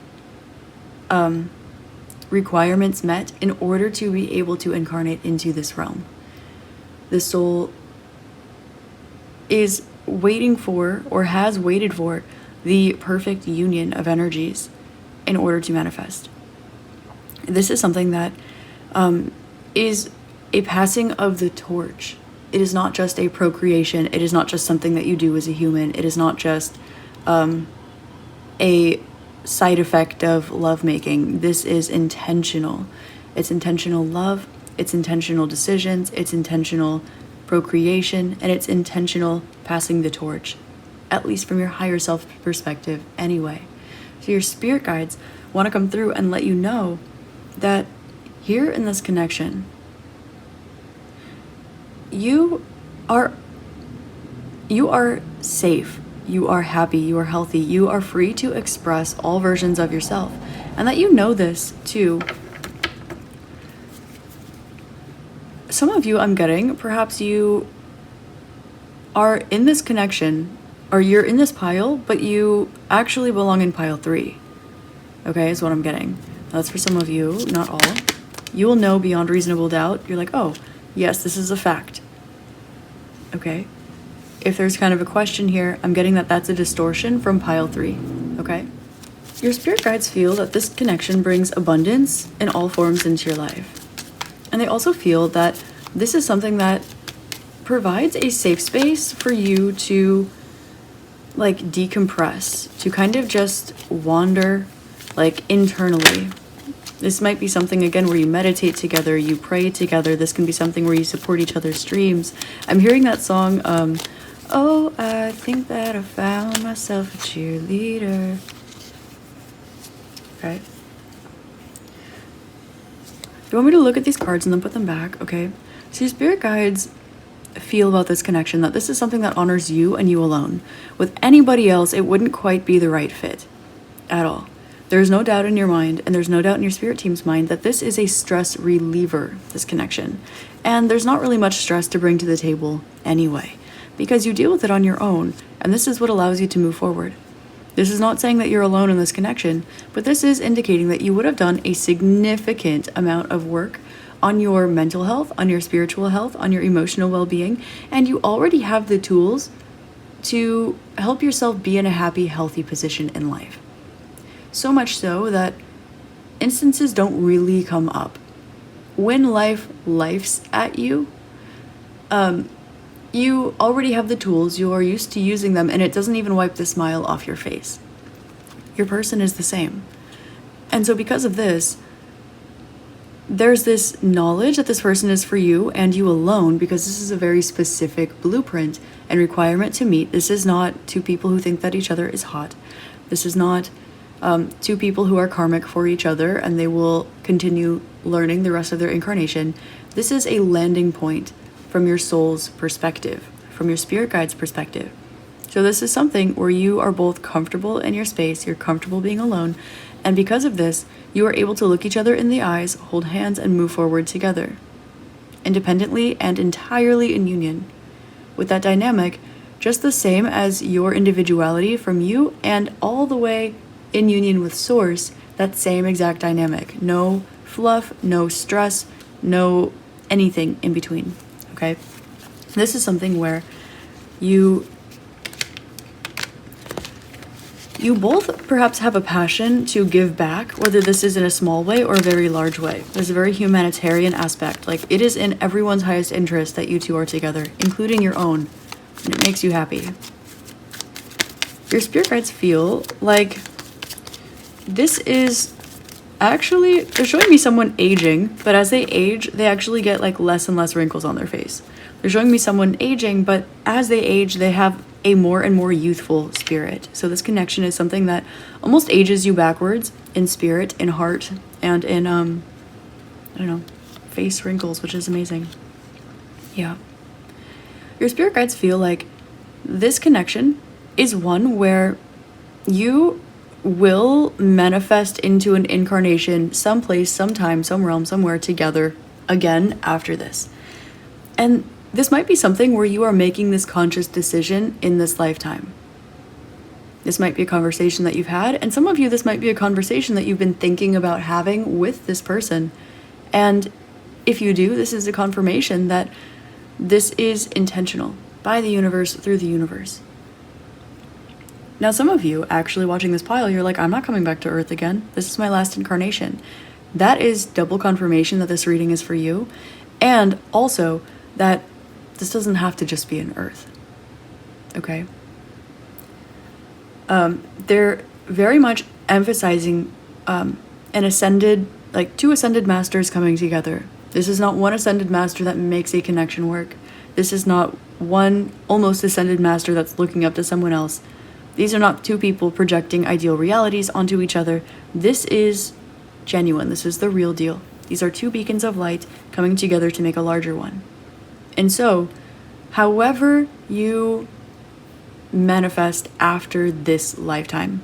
requirements met in order to be able to incarnate into this realm. This soul is waiting for, or has waited for, the perfect union of energies in order to manifest. This is something that is a passing of the torch. It is not just a procreation. It is not just something that you do as a human. It is not just a side effect of lovemaking. This is intentional. It's intentional love. It's intentional decisions. It's intentional procreation. And it's intentional passing the torch, at least from your higher self perspective anyway. So your spirit guides want to come through and let you know that here in this connection, you are safe, you are happy, you are healthy, you are free to express all versions of yourself. And that you know this too. Some of you, I'm getting, perhaps you are in this connection, or you're in this pile, but you actually belong in pile 3. Okay, is what I'm getting. That's for some of you, not all. You will know beyond reasonable doubt. You're like, oh, yes, this is a fact. Okay? If there's kind of a question here, I'm getting that that's a distortion from pile 3. Okay? Your spirit guides feel that this connection brings abundance in all forms into your life. And they also feel that this is something that provides a safe space for you to like decompress, to kind of just wander like internally. This might be something, again, where you meditate together, you pray together. This can be something where you support each other's dreams. I'm hearing that song, oh, I think that I found myself a cheerleader. Okay. You want me to look at these cards and then put them back? Okay. So your spirit guides feel about this connection that this is something that honors you and you alone. With anybody else, it wouldn't quite be the right fit at all. There's no doubt in your mind, and there's no doubt in your spirit team's mind, that this is a stress reliever, this connection. And there's not really much stress to bring to the table anyway, because you deal with it on your own, and this is what allows you to move forward. This is not saying that you're alone in this connection, but this is indicating that you would have done a significant amount of work on your mental health, on your spiritual health, on your emotional well-being, and you already have the tools to help yourself be in a happy, healthy position in life. So much so that instances don't really come up when life lifes at you, you already have the tools, you are used to using them, and it doesn't even wipe the smile off your face. Your person is the same. And so because of this, there's this knowledge that this person is for you and you alone, because this is a very specific blueprint and requirement to meet. This is not two people who think that each other is hot. This is not two people who are karmic for each other and they will continue learning the rest of their incarnation. This is a landing point from your soul's perspective, from your spirit guide's perspective. So this is something where you are both comfortable in your space, you're comfortable being alone, and because of this, you are able to look each other in the eyes, hold hands, and move forward together, independently and entirely in union. With that dynamic, just the same as your individuality from you and all the way in union with Source, that same exact dynamic. No fluff, no stress, no anything in between. Okay? This is something where you both perhaps have a passion to give back, whether this is in a small way or a very large way. There's a very humanitarian aspect. Like, it is in everyone's highest interest that you two are together, including your own, and it makes you happy. Your spirit guides feel like this is actually, they're showing me someone aging, but as they age, they actually get like less and less wrinkles on their face. They're showing me someone aging, but as they age, they have a more and more youthful spirit. So this connection is something that almost ages you backwards in spirit, in heart, and in, I don't know, face wrinkles, which is amazing. Yeah. Your spirit guides feel like this connection is one where you will manifest into an incarnation someplace, sometime, some realm, somewhere together again after this. And this might be something where you are making this conscious decision in this lifetime. This might be a conversation that you've had, and some of you, this might be a conversation that you've been thinking about having with this person. And if you do, this is a confirmation that this is intentional by the universe, through the universe. Now, some of you actually watching this pile, you're like, I'm not coming back to Earth again. This is my last incarnation. That is double confirmation that this reading is for you. And also that this doesn't have to just be an Earth. Okay? They're very much emphasizing an ascended, like two ascended masters coming together. This is not one ascended master that makes a connection work. This is not one almost ascended master that's looking up to someone else. These are not two people projecting ideal realities onto each other. This is genuine. This is the real deal. These are two beacons of light coming together to make a larger one. And so, however you manifest after this lifetime,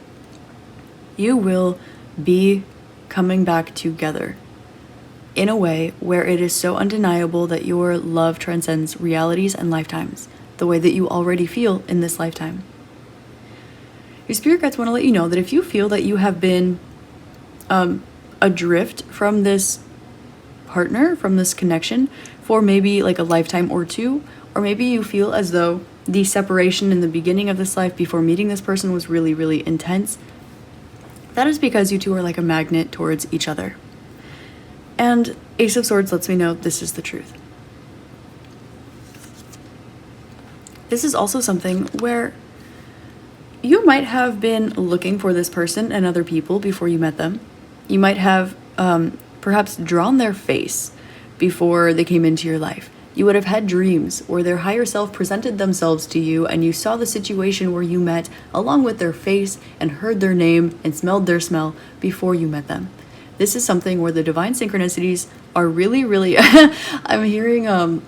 you will be coming back together in a way where it is so undeniable that your love transcends realities and lifetimes, the way that you already feel in this lifetime. Your spirit guides want to let you know that if you feel that you have been adrift from this partner, from this connection, for maybe like a lifetime or two, or maybe you feel as though the separation in the beginning of this life before meeting this person was really, really intense, that is because you two are like a magnet towards each other. And Ace of Swords lets me know this is the truth. This is also something where you might have been looking for this person and other people before you met them. You might have perhaps drawn their face before they came into your life. You would have had dreams where their higher self presented themselves to you and you saw the situation where you met along with their face and heard their name and smelled their smell before you met them. This is something where the divine synchronicities are really, really... I'm hearing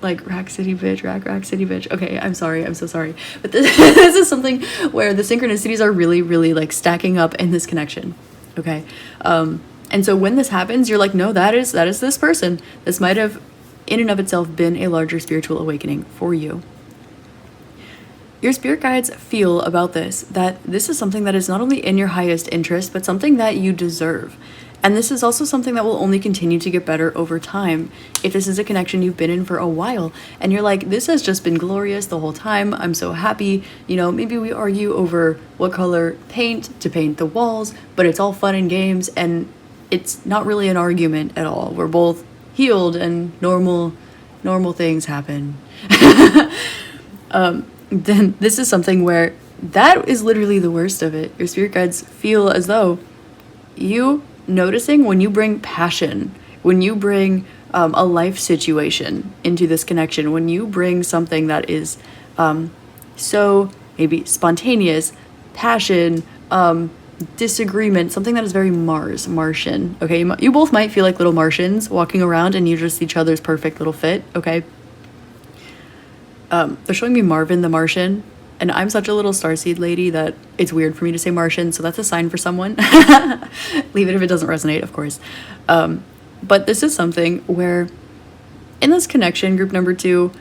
like Rack City bitch, Rack City bitch. Okay, I'm sorry, I'm so sorry. But this is something where the synchronicities are really, really like stacking up in this connection. Okay? And so when this happens, you're like, no, that is this person. This might have in and of itself been a larger spiritual awakening for you. Your spirit guides feel about this, that this is something that is not only in your highest interest, but something that you deserve. And this is also something that will only continue to get better over time. If this is a connection you've been in for a while, and you're like, this has just been glorious the whole time, I'm so happy, you know, maybe we argue over what color paint to paint the walls, but it's all fun and games, and it's not really an argument at all. We're both healed and normal things happen, then this is something where that is literally the worst of it. Your spirit guides feel as though you noticing when you bring passion, when you bring a life situation into this connection, when you bring something that is so maybe spontaneous, passion, disagreement, something that is very Martian, okay? You both might feel like little Martians walking around and you're just each other's perfect little fit, okay? They're showing me Marvin the Martian, and I'm such a little starseed lady that it's weird for me to say Martian, so that's a sign for someone. Leave it if it doesn't resonate, of course. But this is something where in this connection, group number 2,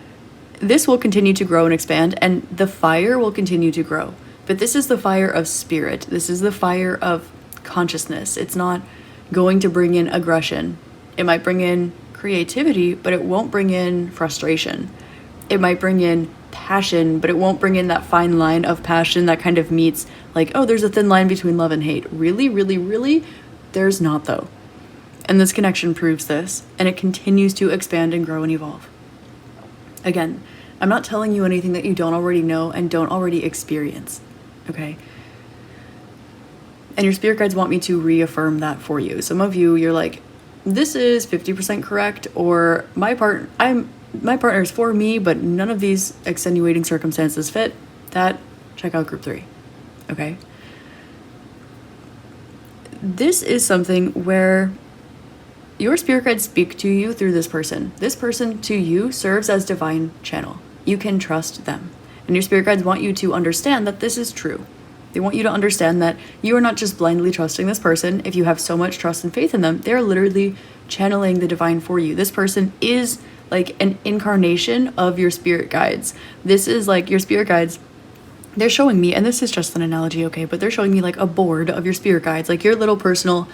this will continue to grow and expand, and the fire will continue to grow. But this is the fire of spirit. This is the fire of consciousness. It's not going to bring in aggression. It might bring in creativity, but it won't bring in frustration. It might bring in passion, but it won't bring in that fine line of passion that kind of meets like, oh, there's a thin line between love and hate. Really, really, really? There's not, though. And this connection proves this, and it continues to expand and grow and evolve. Again, I'm not telling you anything that you don't already know and don't already experience, okay? And your spirit guides want me to reaffirm that for you. Some of you, you're like, this is 50% correct, or my partner is for me, but none of these extenuating circumstances fit. That, check out group 3, okay? This is something where your spirit guides speak to you through this person. This person to you serves as divine channel. You can trust them. And your spirit guides want you to understand that this is true. They want you to understand that you are not just blindly trusting this person. If you have so much trust and faith in them, they're literally channeling the divine for you. This person is like an incarnation of your spirit guides. This is like your spirit guides. They're showing me, and this is just an analogy, okay, but they're showing me like a board of your spirit guides, like your little personal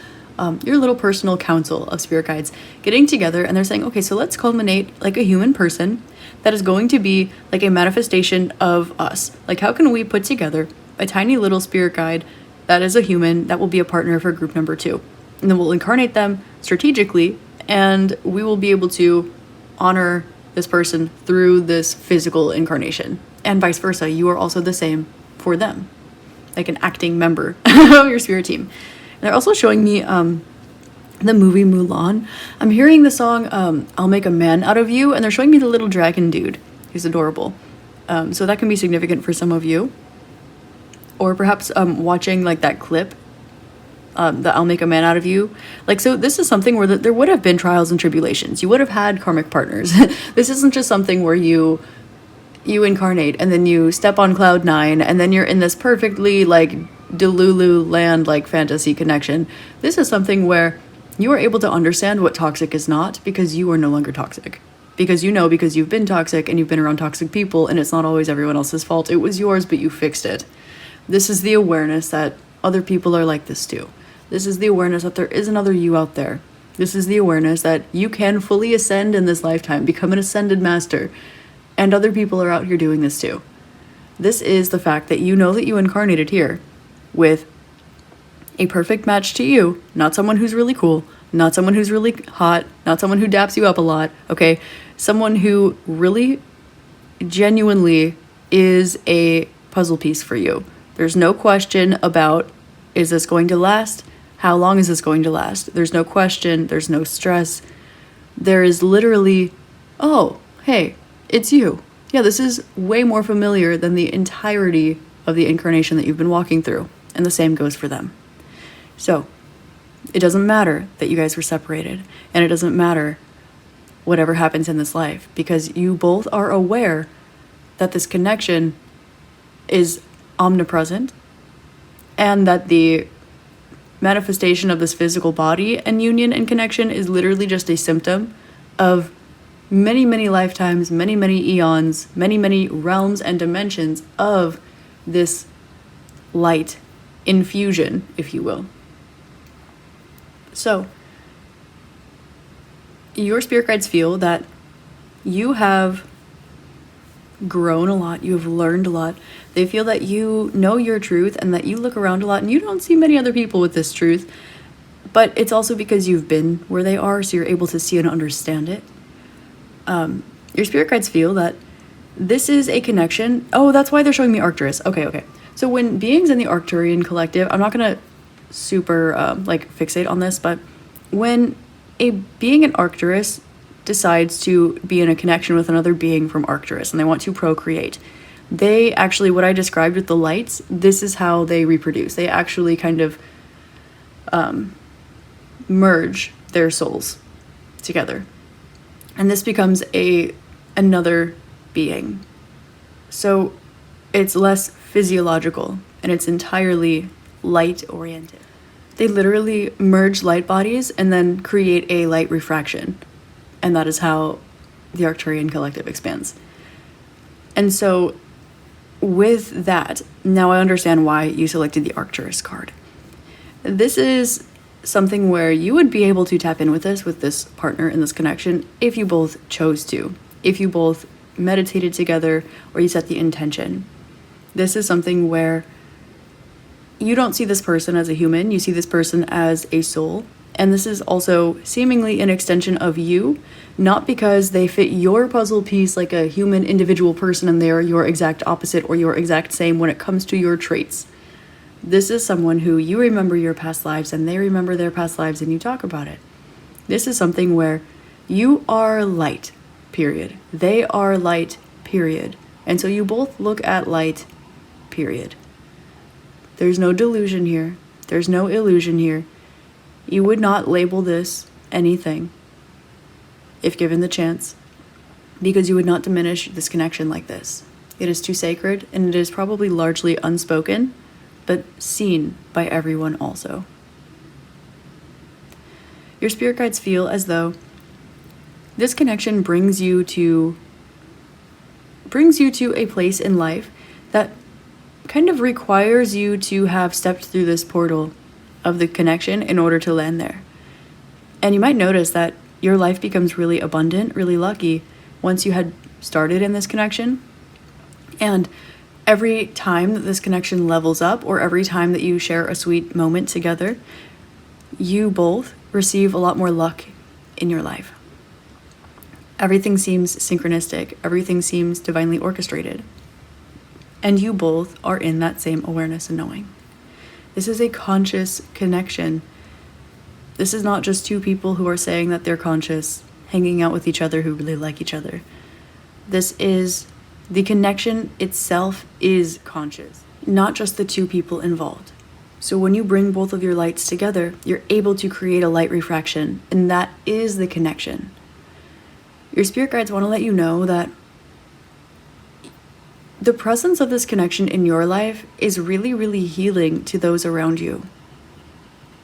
council of spirit guides getting together, and they're saying, okay, so let's culminate like a human person that is going to be like a manifestation of us. Like, how can we put together a tiny little spirit guide that is a human that will be a partner for group number 2? And then we'll incarnate them strategically, and we will be able to honor this person through this physical incarnation, and vice versa. You are also the same for them, like an acting member of your spirit team. They're also showing me the movie Mulan. I'm hearing the song I'll Make a Man Out of You, and they're showing me the little dragon dude. He's adorable. So that can be significant for some of you. Or perhaps watching like that clip, the I'll Make a Man Out of You. Like, so this is something where there would have been trials and tribulations. You would have had karmic partners. This isn't just something where you incarnate and then you step on cloud 9 and then you're in this perfectly like Delulu land like fantasy connection. This is something where you are able to understand what toxic is not, because you are no longer toxic. Because because you've been toxic and you've been around toxic people, and it's not always everyone else's fault. It was yours, but you fixed it. This is the awareness that other people are like this too. This is the awareness that there is another you out there. This is the awareness that you can fully ascend in this lifetime, become an ascended master, and other people are out here doing this too. This is the fact that you know that you incarnated here with a perfect match to you, not someone who's really cool, not someone who's really hot, not someone who daps you up a lot, okay? Someone who really genuinely is a puzzle piece for you. There's no question about, is this going to last? How long is this going to last? There's no question, there's no stress. There is literally, oh, hey, it's you. Yeah, this is way more familiar than the entirety of the incarnation that you've been walking through. And the same goes for them. So, it doesn't matter that you guys were separated, and it doesn't matter whatever happens in this life, because you both are aware that this connection is omnipresent, and that the manifestation of this physical body and union and connection is literally just a symptom of many, many lifetimes, many, many eons, many, many realms and dimensions of this light infusion, if you will. So, your spirit guides feel that you have grown a lot, you have learned a lot. They feel that you know your truth and that you look around a lot and you don't see many other people with this truth, but it's also because you've been where they are, so you're able to see and understand it. Your spirit guides feel that this is a connection. Oh, that's why they're showing me Arcturus. Okay. So when beings in the Arcturian collective, I'm not gonna super fixate on this, but when a being in Arcturus decides to be in a connection with another being from Arcturus and they want to procreate, they actually, what I described with the lights, this is how they reproduce. They actually kind of merge their souls together. And this becomes another being. So it's less physiological and it's entirely light oriented. They literally merge light bodies and then create a light refraction. And that is how the Arcturian collective expands. And so with that, now I understand why you selected the Arcturus card. This is something where you would be able to tap in with this partner in this connection, if you both chose to, if you both meditated together or you set the intention. This is something where you don't see this person as a human, you see this person as a soul. And this is also seemingly an extension of you, not because they fit your puzzle piece like a human individual person and they're your exact opposite or your exact same when it comes to your traits. This is someone who you remember your past lives and they remember their past lives and you talk about it. This is something where you are light, period. They are light, period. And so you both look at light, period. There's no delusion here. There's no illusion here. You would not label this anything if given the chance, because you would not diminish this connection like this. It is too sacred and it is probably largely unspoken, but seen by everyone also. Your spirit guides feel as though this connection brings you to a place in life that kind of requires you to have stepped through this portal of the connection in order to land there. And you might notice that your life becomes really abundant, really lucky once you had started in this connection. And every time that this connection levels up, or every time that you share a sweet moment together, you both receive a lot more luck in your life. Everything seems synchronistic, everything seems divinely orchestrated. And you both are in that same awareness and knowing. This is a conscious connection. This is not just two people who are saying that they're conscious, hanging out with each other who really like each other. This is, the connection itself is conscious, not just the two people involved. So when you bring both of your lights together, you're able to create a light refraction, and that is the connection. Your spirit guides want to let you know that the presence of this connection in your life is really, really healing to those around you.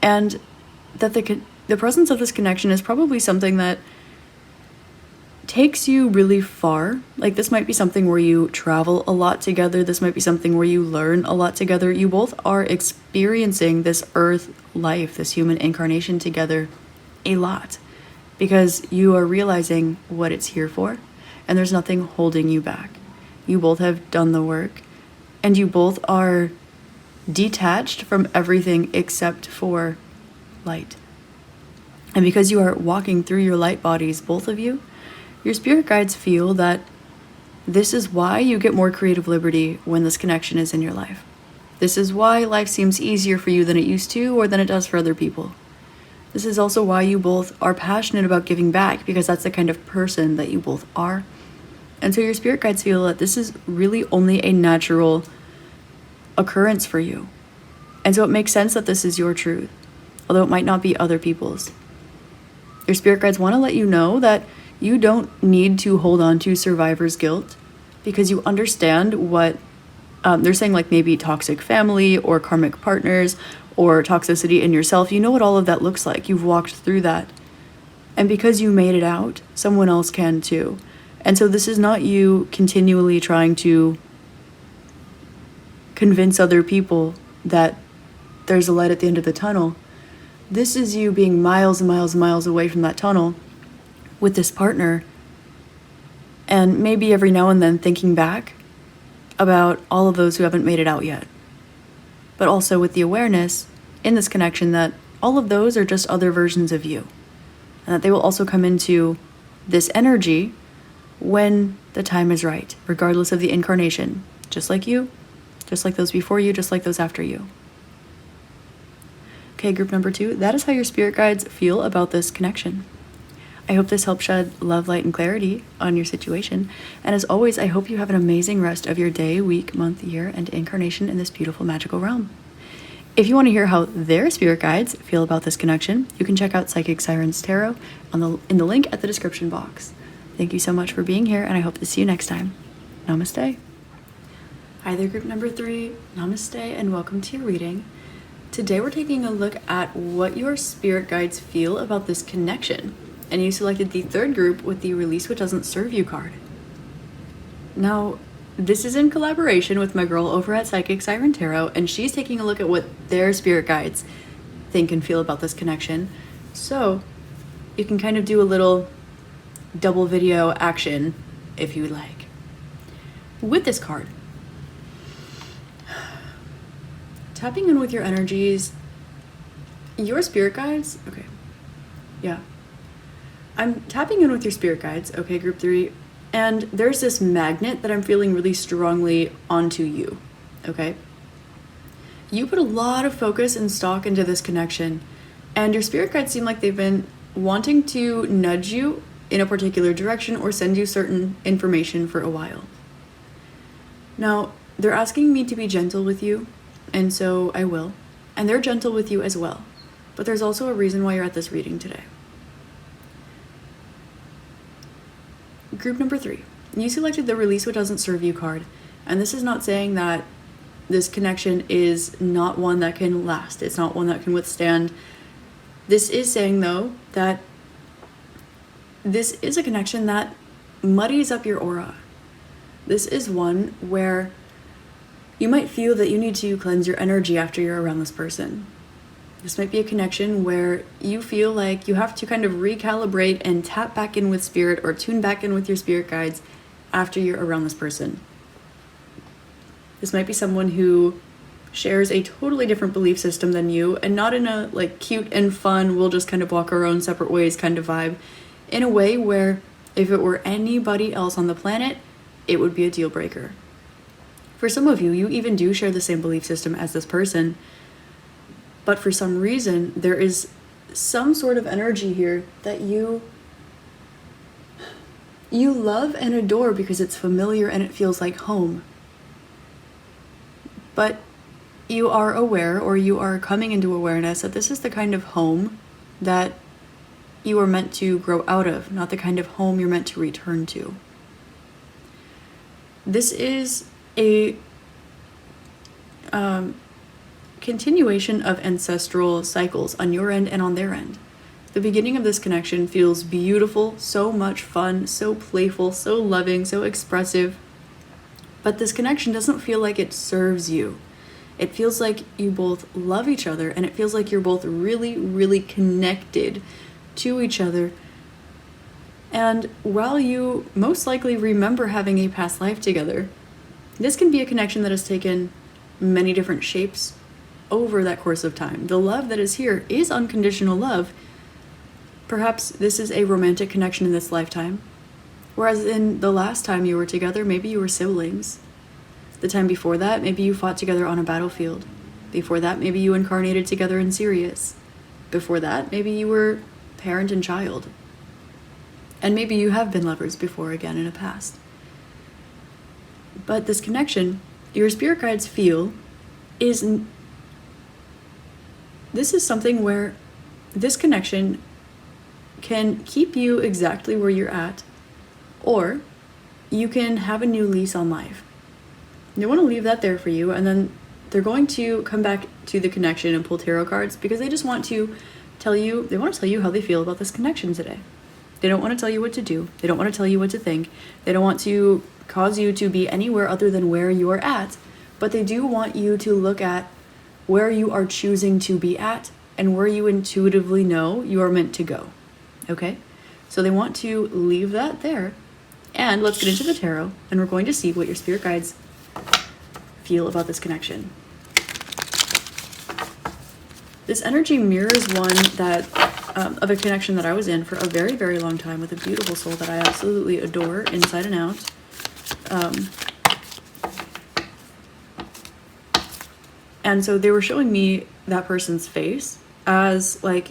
And that the presence of this connection is probably something that takes you really far. Like, this might be something where you travel a lot together. This might be something where you learn a lot together. You both are experiencing this earth life, this human incarnation together a lot, because you are realizing what it's here for, and there's nothing holding you back. You both have done the work, and you both are detached from everything except for light. And because you are walking through your light bodies, both of you, your spirit guides feel that this is why you get more creative liberty when this connection is in your life. This is why life seems easier for you than it used to, or than it does for other people. This is also why you both are passionate about giving back, because that's the kind of person that you both are. And so your spirit guides feel that this is really only a natural occurrence for you. And so it makes sense that this is your truth, although it might not be other people's. Your spirit guides want to let you know that you don't need to hold on to survivor's guilt, because you understand what they're saying, like maybe toxic family or karmic partners or toxicity in yourself. You know what all of that looks like. You've walked through that. And because you made it out, someone else can too. And so this is not you continually trying to convince other people that there's a light at the end of the tunnel. This is you being miles and miles and miles away from that tunnel with this partner, and maybe every now and then thinking back about all of those who haven't made it out yet. But also with the awareness in this connection that all of those are just other versions of you. And that they will also come into this energy when the time is right, regardless of the incarnation, just like you, just like those before you, just like those after you. Okay, group number 2, that is how your spirit guides feel about this connection. I hope this helps shed love, light, and clarity on your situation. And as always, I hope you have an amazing rest of your day, week, month, year, and incarnation in this beautiful magical realm. If you want to hear how their spirit guides feel about this connection, you can check out Psychic Siren Tarot in the link at the description box. Thank you so much for being here, and I hope to see you next time. Namaste. Hi there, group number 3. Namaste, and welcome to your reading. Today we're taking a look at what your spirit guides feel about this connection. And you selected the 3rd group with the Release What Doesn't Serve You card. Now, this is in collaboration with my girl over at Psychic Siren Tarot, and she's taking a look at what their spirit guides think and feel about this connection. So you can kind of do a little double video action if you would like. With this card, tapping in with your energies, your spirit guides, okay, yeah. I'm tapping in with your spirit guides, okay, group 3, and there's this magnet that I'm feeling really strongly onto you, okay? You put a lot of focus and stock into this connection, and your spirit guides seem like they've been wanting to nudge you in a particular direction or send you certain information for a while. Now, they're asking me to be gentle with you, and so I will, and they're gentle with you as well, but there's also a reason why you're at this reading today. Group number 3, you selected the Release What Doesn't Serve You card, and this is not saying that this connection is not one that can last. It's not one that can withstand. This is saying, though, that this is a connection that muddies up your aura. This is one where you might feel that you need to cleanse your energy after you're around this person. This might be a connection where you feel like you have to kind of recalibrate and tap back in with spirit or tune back in with your spirit guides after you're around this person. This might be someone who shares a totally different belief system than you, and not in a like cute and fun, we'll just kind of walk our own separate ways kind of vibe, in a way where if it were anybody else on the planet, it would be a deal breaker. For some of you, you even do share the same belief system as this person, but for some reason, there is some sort of energy here that you love and adore because it's familiar and it feels like home. But you are aware, or you are coming into awareness, that this is the kind of home that you are meant to grow out of, not the kind of home you're meant to return to. This is a continuation of ancestral cycles on your end and on their end. The beginning of this connection feels beautiful, so much fun, so playful, so loving, so expressive. But this connection doesn't feel like it serves you. It feels like you both love each other, and it feels like you're both really, really connected to each other. And while you most likely remember having a past life together, this can be a connection that has taken many different shapes over that course of time. The love that is here is unconditional love. Perhaps this is a romantic connection in this lifetime, whereas in the last time you were together, maybe you were siblings. The time before that, maybe you fought together on a battlefield. Before that, maybe you incarnated together in Sirius. Before that, maybe you were parent and child. And maybe you have been lovers before again in a past. But this connection, your spirit guides feel, this is something where this connection can keep you exactly where you're at, or you can have a new lease on life. They want to leave that there for you, and then they're going to come back to the connection and pull tarot cards because they just want to tell you how they feel about this connection today. They don't want to tell you what to do. They don't want to tell you what to think. They don't want to cause you to be anywhere other than where you are at, but they do want you to look at where you are choosing to be at and where you intuitively know you are meant to go. Okay? So they want to leave that there. And let's get into the tarot, and we're going to see what your spirit guides feel about this connection. This energy mirrors one that of a connection that I was in for a very, very long time with a beautiful soul that I absolutely adore inside and out. And so they were showing me that person's face as like,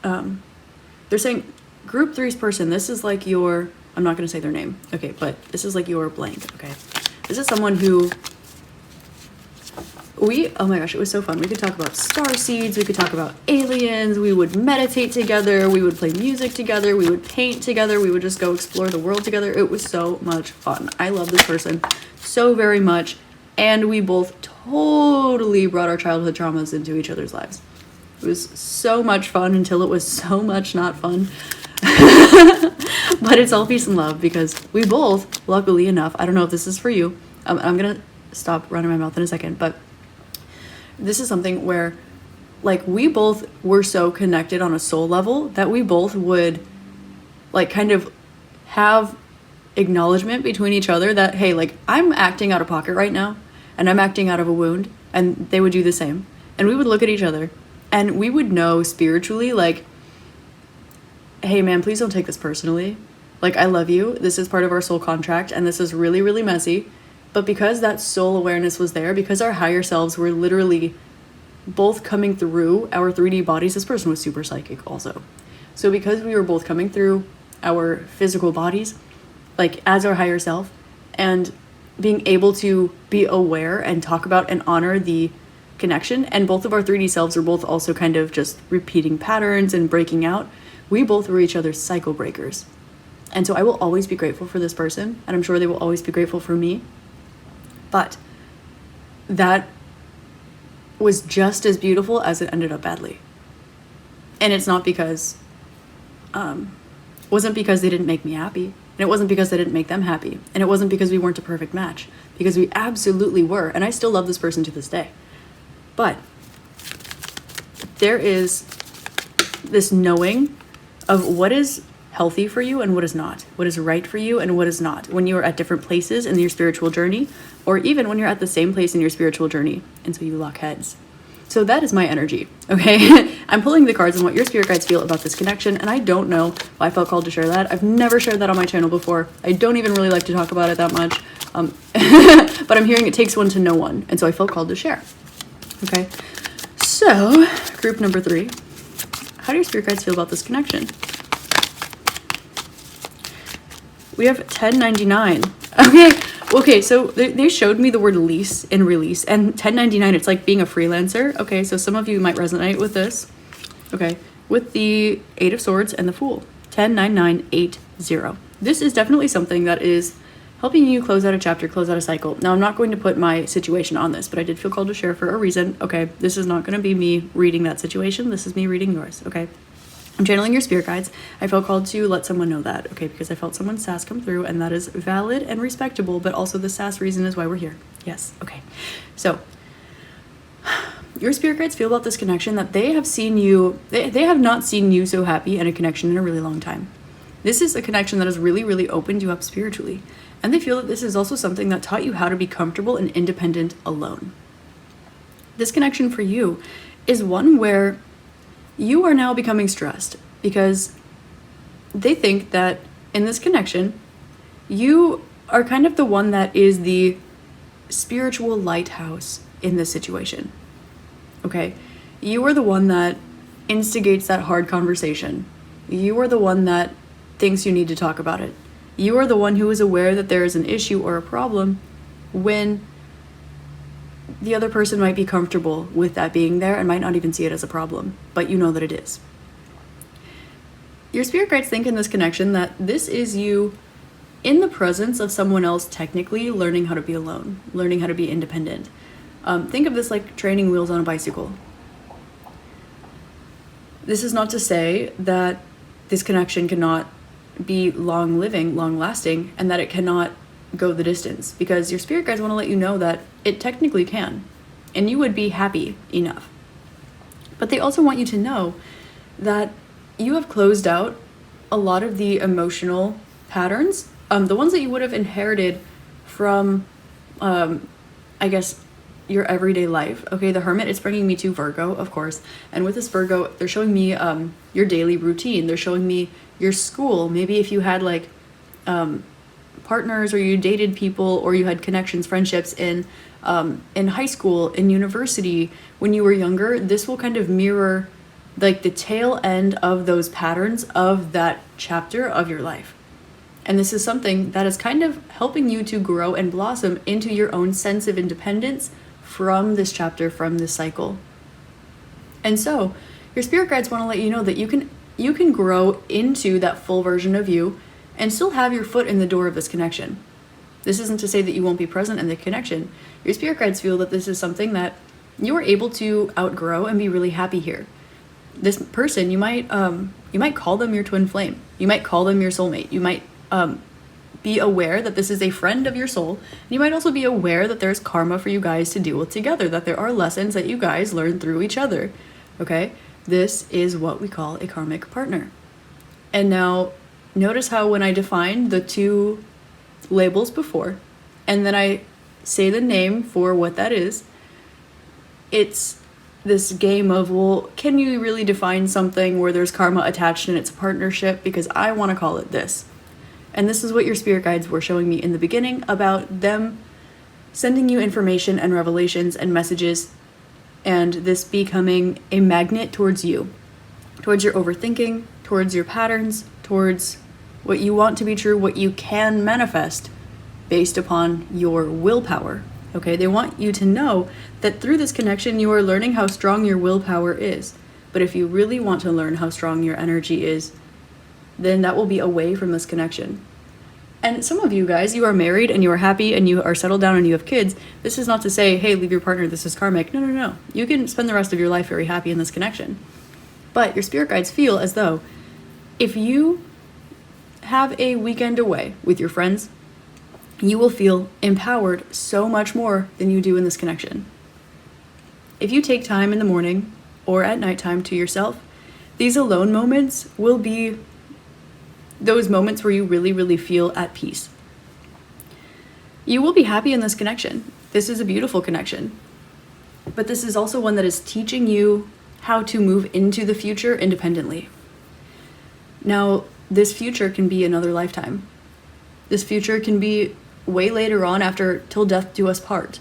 they're saying group 3's person, this is like your, I'm not going to say their name, okay, but this is like your blank, okay? This is someone who oh my gosh, it was so fun. We could talk about star seeds, we could talk about aliens, we would meditate together, we would play music together, we would paint together, we would just go explore the world together. It was so much fun. I love this person so very much, and we both totally brought our childhood traumas into each other's lives. It was so much fun until it was so much not fun. But it's all peace and love because we both, luckily enough, I don't know if this is for you, I'm gonna stop running my mouth in a second, but this is something where like we both were so connected on a soul level that we both would like kind of have acknowledgement between each other that, hey, like I'm acting out of pocket right now and I'm acting out of a wound, and they would do the same. And we would look at each other and we would know spiritually like, hey man, please don't take this personally. Like, I love you. This is part of our soul contract and this is really, really messy. But because that soul awareness was there, because our higher selves were literally both coming through our 3D bodies, this person was super psychic also. So because we were both coming through our physical bodies, like as our higher self, and being able to be aware and talk about and honor the connection, and both of our 3D selves were both also kind of just repeating patterns and breaking out, we both were each other's cycle breakers. And so I will always be grateful for this person, and I'm sure they will always be grateful for me. But that was just as beautiful as it ended up badly. And it's not because, wasn't because they didn't make me happy. And it wasn't because I didn't make them happy. And it wasn't because we weren't a perfect match. Because we absolutely were. And I still love this person to this day. But there is this knowing of what is healthy for you and what is not, what is right for you and what is not, when you are at different places in your spiritual journey, or even when you're at the same place in your spiritual journey, and so you lock heads. So that is my energy, okay? I'm pulling the cards on what your spirit guides feel about this connection, and I don't know why I felt called to share that. I've never shared that on my channel before. I don't even really like to talk about it that much, but I'm hearing it takes one to know one, and so I felt called to share, okay? So, group number 3, how do your spirit guides feel about this connection? We have 1099. Okay, so they showed me the word lease and release, and 1099, it's like being a freelancer. Okay, so some of you might resonate with this. Okay, with the 8 of Swords and the Fool, 109980. This is definitely something that is helping you close out a chapter, close out a cycle. Now, I'm not going to put my situation on this, but I did feel called to share for a reason. Okay, this is not going to be me reading that situation. This is me reading yours, okay? I'm channeling your spirit guides. I felt called to let someone know that, okay, because I felt someone's sass come through, and that is valid and respectable, but also the sass reason is why we're here. Yes, okay. So, your spirit guides feel about this connection that they have seen you, they have not seen you so happy in a connection in a really long time. This is a connection that has really, really opened you up spiritually, and they feel that this is also something that taught you how to be comfortable and independent alone. This connection for you is one where you are now becoming stressed because they think that in this connection, you are kind of the one that is the spiritual lighthouse in this situation. Okay? You are the one that instigates that hard conversation. You are the one that thinks you need to talk about it. You are the one who is aware that there is an issue or a problem when the other person might be comfortable with that being there and might not even see it as a problem, but you know that it is. Your spirit guides think in this connection that this is you in the presence of someone else technically learning how to be alone, learning how to be independent. Think of this like training wheels on a bicycle. This is not to say that this connection cannot be long-living, long-lasting, and that it cannot go the distance, because your spirit guides want to let you know that it technically can, and you would be happy enough. But they also want you to know that you have closed out a lot of the emotional patterns, the ones that you would have inherited from, I guess, your everyday life. Okay, the Hermit is bringing me to Virgo, of course. And with this Virgo, they're showing me your daily routine. They're showing me your school. Maybe if you had like partners, or you dated people, or you had connections, friendships in high school, in university, when you were younger, this will kind of mirror like the tail end of those patterns of that chapter of your life. And this is something that is kind of helping you to grow and blossom into your own sense of independence from this chapter, from this cycle. And so your spirit guides want to let you know that you can grow into that full version of you and still have your foot in the door of this connection. This isn't to say that you won't be present in the connection. Your spirit guides feel that this is something that you are able to outgrow and be really happy here. This person, you might call them your twin flame. You might call them your soulmate. You might be aware that this is a friend of your soul. And you might also be aware that there's karma for you guys to deal with together, that there are lessons that you guys learn through each other. Okay? This is what we call a karmic partner. And now, notice how when I define the two labels before, and then I say the name for what that is, it's this game of, well, can you really define something where there's karma attached and it's a partnership? Because I want to call it this. And this is what your spirit guides were showing me in the beginning about them sending you information and revelations and messages, and this becoming a magnet towards you, towards your overthinking, towards your patterns, towards what you want to be true, what you can manifest based upon your willpower. Okay, they want you to know that through this connection, you are learning how strong your willpower is. But if you really want to learn how strong your energy is, then that will be away from this connection. And some of you guys, you are married and you are happy and you are settled down and you have kids. This is not to say, hey, leave your partner, this is karmic. No. You can spend the rest of your life very happy in this connection. But your spirit guides feel as though if you have a weekend away with your friends, you will feel empowered so much more than you do in this connection. If you take time in the morning or at nighttime to yourself, these alone moments will be those moments where you really, really feel at peace. You will be happy in this connection. This is a beautiful connection. But this is also one that is teaching you how to move into the future independently. Now, this future can be another lifetime. This future can be way later on, after till death do us part.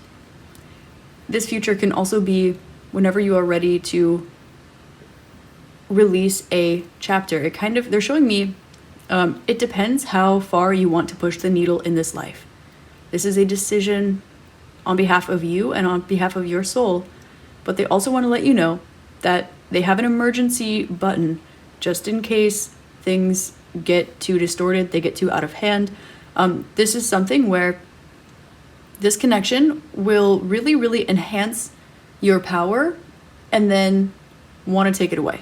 This future can also be whenever you are ready to release a chapter. They're showing me, it depends how far you want to push the needle in this life. This is a decision on behalf of you and on behalf of your soul, but they also want to let you know that they have an emergency button just in case things get too distorted, they get too out of hand. This is something where this connection will really, really enhance your power and then want to take it away.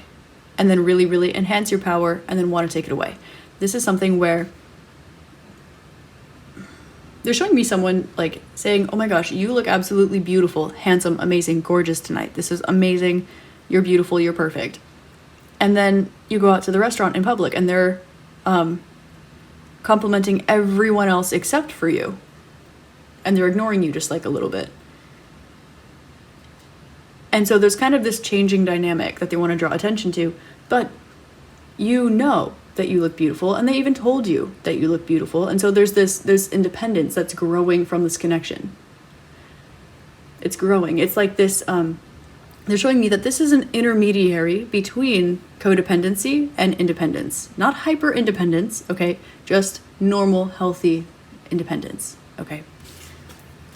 And then really, really enhance your power and then want to take it away. This is something where they're showing me someone like saying, oh my gosh, you look absolutely beautiful, handsome, amazing, gorgeous tonight. This is amazing. You're beautiful. You're perfect. And then you go out to the restaurant in public and they're complimenting everyone else except for you. And they're ignoring you just like a little bit. And so there's kind of this changing dynamic that they want to draw attention to, but you know that you look beautiful, and they even told you that you look beautiful. And so there's this independence that's growing from this connection. It's growing. It's like this, they're showing me that this is an intermediary between codependency and independence. Not hyper independence, okay? Just normal, healthy independence, okay?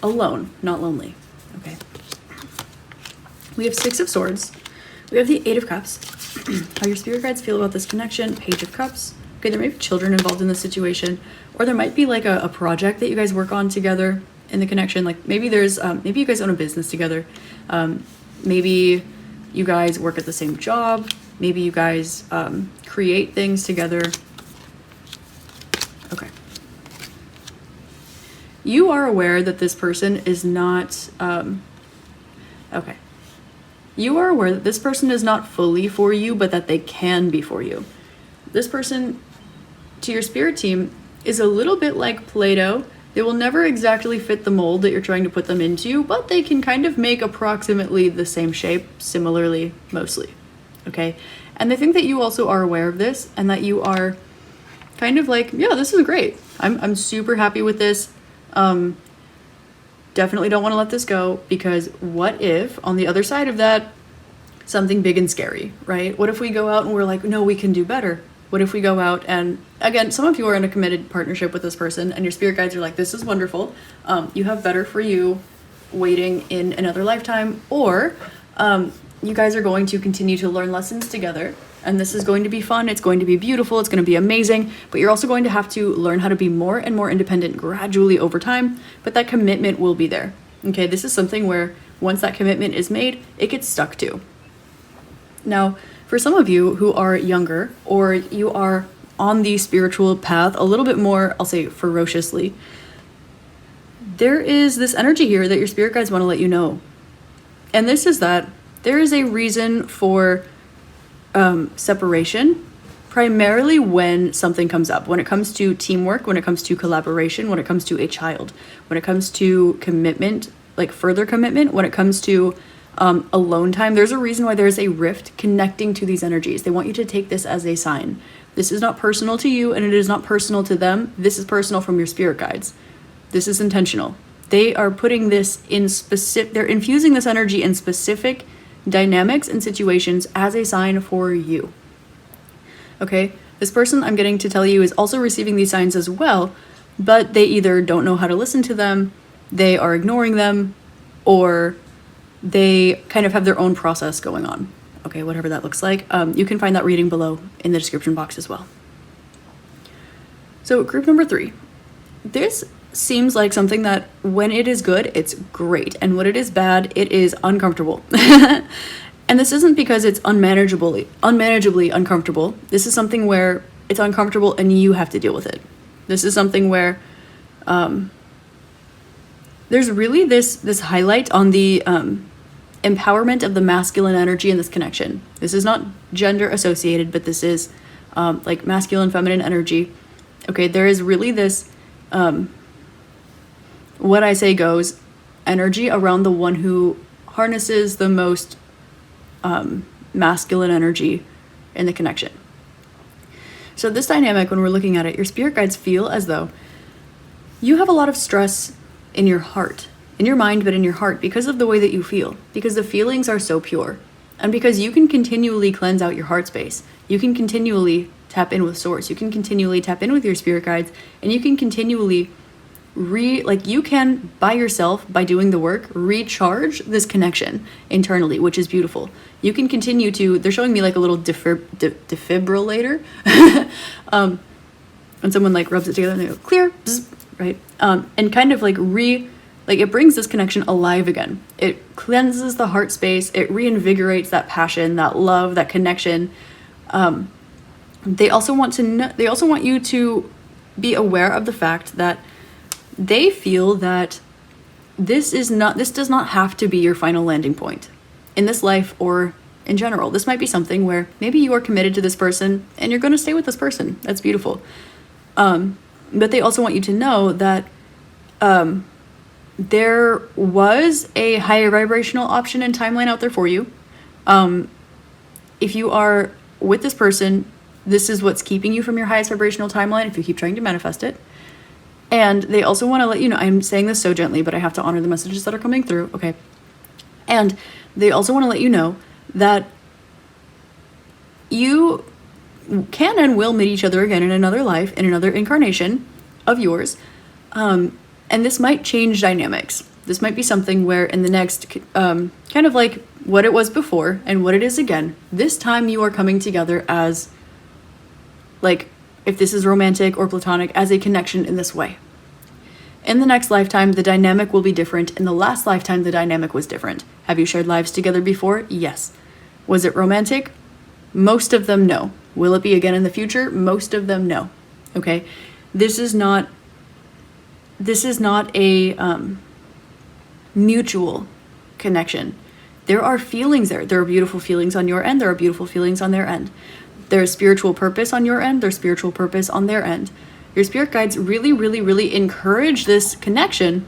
Alone, not lonely, okay? We have Six of Swords. We have the Eight of Cups. How your spirit guides feel about this connection. Page of Cups. Okay, there may be children involved in this situation, or there might be like a project that you guys work on together in the connection. Like maybe there's, maybe you guys own a business together. Maybe you guys work at the same job. Maybe you guys create things together. Okay. You are aware that this person is not, okay. You are aware that this person is not fully for you, but that they can be for you. This person, to your spirit team, is a little bit like Play-Doh They will never exactly fit the mold that you're trying to put them into, but they can kind of make approximately the same shape, similarly, mostly. Okay? And I think that you also are aware of this, and that you are kind of like, yeah, this is great. I'm super happy with this. Definitely don't want to let this go, because what if on the other side of that, something big and scary, right? What if we go out and we're like, no, we can do better? What if we go out and, again, some of you are in a committed partnership with this person and your spirit guides are like, this is wonderful. You have better for you waiting in another lifetime, or you guys are going to continue to learn lessons together, and this is going to be fun. It's going to be beautiful. It's going to be amazing, but you're also going to have to learn how to be more and more independent gradually over time, but that commitment will be there. Okay, this is something where once that commitment is made, it gets stuck to. Now, for some of you who are younger, or you are on the spiritual path a little bit more, I'll say ferociously, there is this energy here that your spirit guides want to let you know. And this is that there is a reason for separation, primarily when something comes up. When it comes to teamwork, when it comes to collaboration, when it comes to a child, when it comes to commitment, like further commitment, when it comes to alone time, there's a reason why there's a rift connecting to these energies. They want you to take this as a sign. This is not personal to you, and it is not personal to them. This is personal from your spirit guides. This is intentional. They are putting this in specific, they're infusing this energy in specific dynamics and situations as a sign for you. Okay, this person I'm getting to tell you is also receiving these signs as well, but they either don't know how to listen to them, they are ignoring them, or they kind of have their own process going on. Okay, whatever that looks like. You can find that reading below in the description box as well. So group number 3. This seems like something that when it is good, it's great. And when it is bad, it is uncomfortable. And this isn't because it's unmanageably uncomfortable. This is something where it's uncomfortable and you have to deal with it. This is something where there's really this highlight on the empowerment of the masculine energy in this connection. This is not gender associated, but this is like masculine, feminine energy. Okay, there is really this, what I say goes, energy around the one who harnesses the most masculine energy in the connection. So this dynamic, when we're looking at it, your spirit guides feel as though you have a lot of stress in your heart, in your mind, but in your heart, because of the way that you feel, because the feelings are so pure, and because you can continually cleanse out your heart space. You can continually tap in with source. You can continually tap in with your spirit guides, and you can continually you can by yourself, by doing the work, recharge this connection internally, which is beautiful. You can continue to, they're showing me like a little defibrillator, and someone like rubs it together and they go clear, bzz, right? And kind of like it brings this connection alive again. It cleanses the heart space. It reinvigorates that passion, that love, that connection. They also want you to be aware of the fact that they feel that this does not have to be your final landing point in this life or in general. This might be something where maybe you are committed to this person and you're going to stay with this person. That's beautiful. But they also want you to know that there was a higher vibrational option and timeline out there for you. If you are with this person, this is what's keeping you from your highest vibrational timeline if you keep trying to manifest it. And they also want to let you know, I'm saying this so gently, but I have to honor the messages that are coming through, okay? And they also want to let you know that you can and will meet each other again in another life, in another incarnation of yours. And this might change dynamics. This might be something where in the next, kind of like what it was before and what it is again, this time you are coming together as, like, if this is romantic or platonic, as a connection in this way. In the next lifetime, the dynamic will be different. In the last lifetime, the dynamic was different. Have you shared lives together before? Yes. Was it romantic? Most of them, no. Will it be again in the future? Most of them, no. Okay? This is not a mutual connection. There are feelings there. There are beautiful feelings on your end. There are beautiful feelings on their end. There's spiritual purpose on your end. There's spiritual purpose on their end. Your spirit guides really, really, really encourage this connection